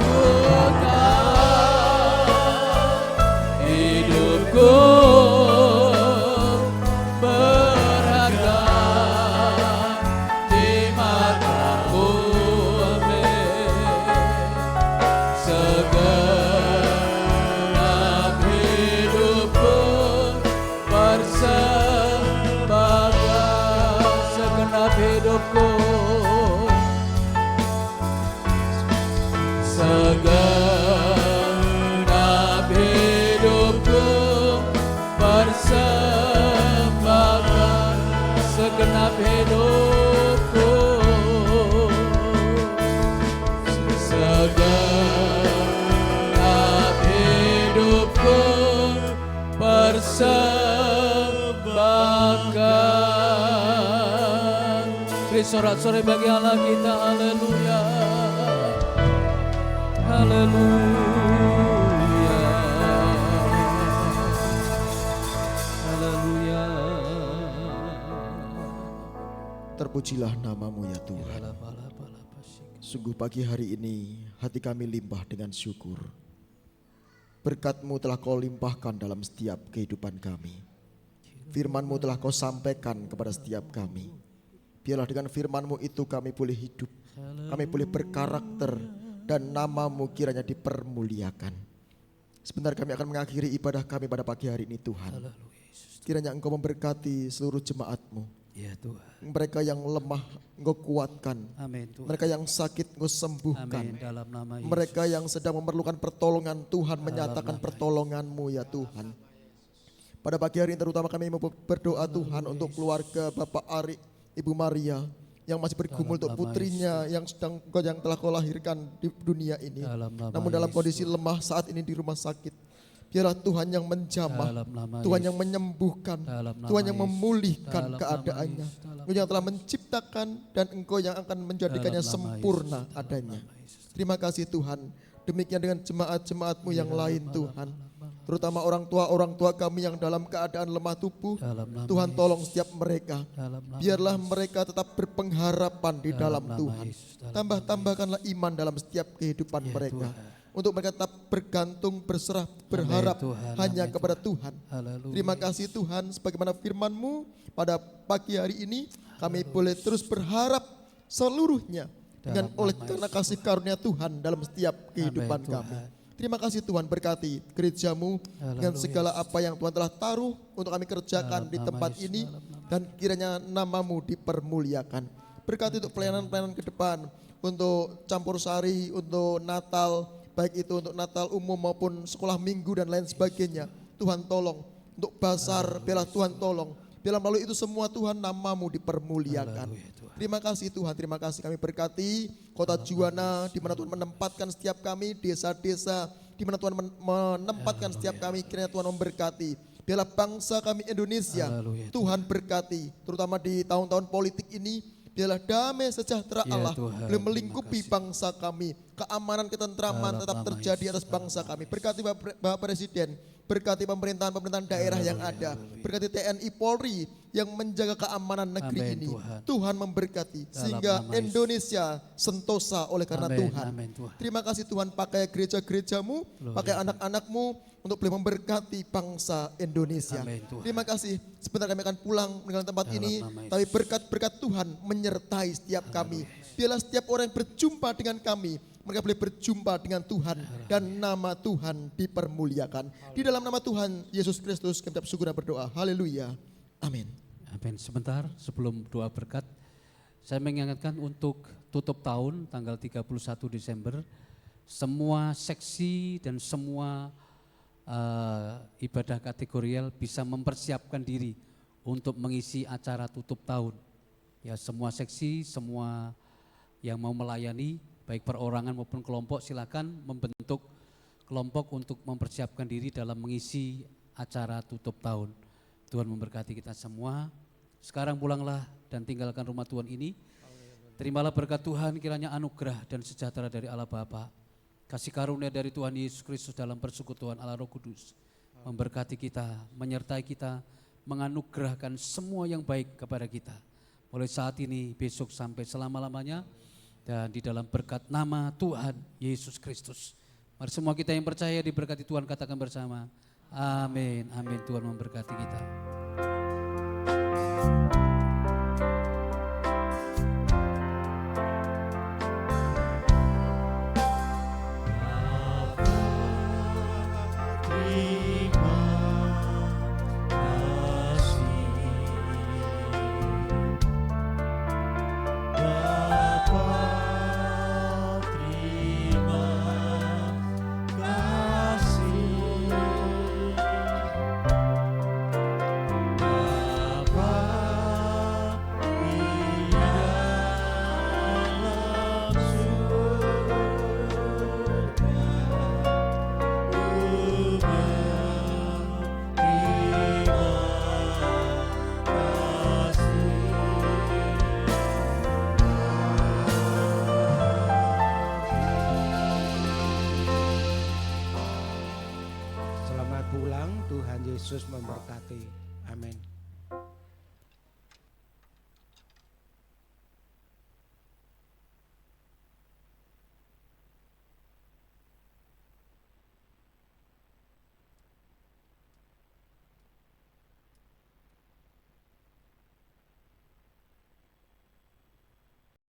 Ku tahu hidupku berharga di mata-Mu, amin. Segenap hidupku persembahkan. Segenap hidupku, segenap hidupku persembahkan. Segenap hidupku, segenap hidupku persembahkan. Beri sorak-sorai bagi Allah kita, haleluya, haleluya, haleluya. Terpujilah nama-Mu ya Tuhan. Sungguh pagi hari ini hati kami limpah dengan syukur. Berkat-Mu telah Kau limpahkan dalam setiap kehidupan kami. Firman-Mu telah Kau sampaikan kepada setiap kami. Biarlah dengan firman-Mu itu kami boleh hidup, kami boleh berkarakter, dan nama-Mu kiranya dipermuliakan. Sebentar kami akan mengakhiri ibadah kami pada pagi hari ini Tuhan. Kiranya Engkau memberkati seluruh jemaat-Mu. Ya Tuhan. Mereka yang lemah Engkau kuatkan. Amin Tuhan. Mereka yang sakit Engkau sembuhkan. Amin, dalam nama Yesus. Mereka yang sedang memerlukan pertolongan Tuhan menyatakan pertolongan-Mu ya Tuhan. Pada pagi hari ini terutama kami mau berdoa Tuhan untuk keluarga Bapak Ari, Ibu Maria. yang masih bergumul Dalam untuk nama putrinya yang telah kau lahirkan di dunia ini. Dalam nama Namun dalam Yesus. kondisi lemah saat ini di rumah sakit, biarlah Tuhan yang menjamah, Dalam nama Tuhan Yesus. yang menyembuhkan, Dalam nama Tuhan yang Yesus. memulihkan Dalam nama keadaannya. Yesus. Dalam Engkau yang telah menciptakan dan Engkau yang akan menjadikannya Dalam nama sempurna Yesus. Dalam adanya. nama Yesus. Terima kasih Tuhan. Demikian dengan jemaat-jemaat-Mu yang lain Tuhan. Terutama orang tua kami yang dalam keadaan lemah tubuh. Dalam nama Tuhan Yesus. tolong setiap mereka. Dalam nama Biarlah Yesus. mereka tetap berpengharapan di dalam nama Tuhan. Yesus. Dalam Tambahkanlah iman dalam setiap kehidupan Ya, mereka. Tuhan. Untuk mereka tetap bergantung, berserah, berharap Tuhan. hanya Amin, kepada Tuhan. Haleluya. Terima kasih Tuhan, sebagaimana firman-Mu pada pagi hari ini, kami boleh terus berharap seluruhnya dengan Dalam oleh nama karena Yesus, kasih karunia Tuhan dalam setiap kehidupan Tuhan. kami. Terima kasih Tuhan, berkati gereja-Mu dengan Haleluya. segala apa yang Tuhan telah taruh untuk kami kerjakan Dalam di nama tempat Yesus, ini, dalam nama- dan kiranya nama-Mu dipermuliakan. Berkati untuk pelayanan-pelayanan ke depan, untuk campur sari, untuk Natal, baik itu untuk Natal umum maupun sekolah minggu dan lain sebagainya. Tuhan tolong, untuk basar, biarlah Tuhan tolong. Biarlah melalui itu semua Tuhan nama-Mu dipermuliakan. Haleluya, Tuhan. Terima kasih Tuhan, terima kasih kami berkati kota Juwana di mana Tuhan menempatkan setiap kami, desa-desa di mana Tuhan menempatkan setiap kami, kiranya Tuhan memberkati. Biarlah bangsa kami Indonesia, Haleluya, Tuhan berkati, terutama di tahun-tahun politik ini. Biarlah damai sejahtera Ya, Allah Tuhan, boleh melingkupi terima kasih. bangsa kami. Keamanan, ketentraman Dalam tetap nama terjadi Yesus, atas bangsa kami. Berkati Bapak Presiden, berkati pemerintahan daerah yang ada. Berkati TNI Polri yang menjaga keamanan negeri Amin, ini. Tuhan. Tuhan memberkati Dalam sehingga nama Yesus. Indonesia sentosa oleh karena Amin, Tuhan. amin, Tuhan. Terima kasih Tuhan, pakai gereja-gereja-Mu, pakai anak-anak-Mu untuk boleh memberkati bangsa Indonesia. Amin, Tuhan. Terima kasih. Sebentar kami akan pulang meninggalkan tempat Dalam ini, nama Yesus. tapi berkat-berkat Tuhan menyertai setiap kami. Biarlah setiap orang yang berjumpa dengan kami, mereka boleh berjumpa dengan Tuhan dan nama Tuhan dipermuliakan. Di dalam nama Tuhan Yesus Kristus kami syukur dan berdoa. Haleluya. Amin. Amin. Sebentar sebelum doa berkat, saya mengingatkan untuk tutup tahun tanggal 31 Desember, semua seksi dan semua ibadah kategorial bisa mempersiapkan diri untuk mengisi acara tutup tahun. Ya, semua seksi, semua yang mau melayani, baik perorangan maupun kelompok, silakan membentuk kelompok untuk mempersiapkan diri dalam mengisi acara tutup tahun. Tuhan memberkati kita semua. Sekarang pulanglah dan tinggalkan rumah Tuhan ini. Terimalah berkat Tuhan, kiranya anugerah dan sejahtera dari Allah Bapa, kasih karunia dari Tuhan Yesus Kristus dalam persekutuan Allah Roh Kudus memberkati kita, menyertai kita, menganugerahkan semua yang baik kepada kita. Mulai saat ini, besok sampai selama-lamanya, dan di dalam berkat nama Tuhan Yesus Kristus. Mari semua kita yang percaya diberkati Tuhan, katakan bersama, amin, amin. Tuhan memberkati kita. Terima kasih Bapa, terima kasih Bapa di dalam Selamat pulang, Tuhan Yesus memberkati. Amin.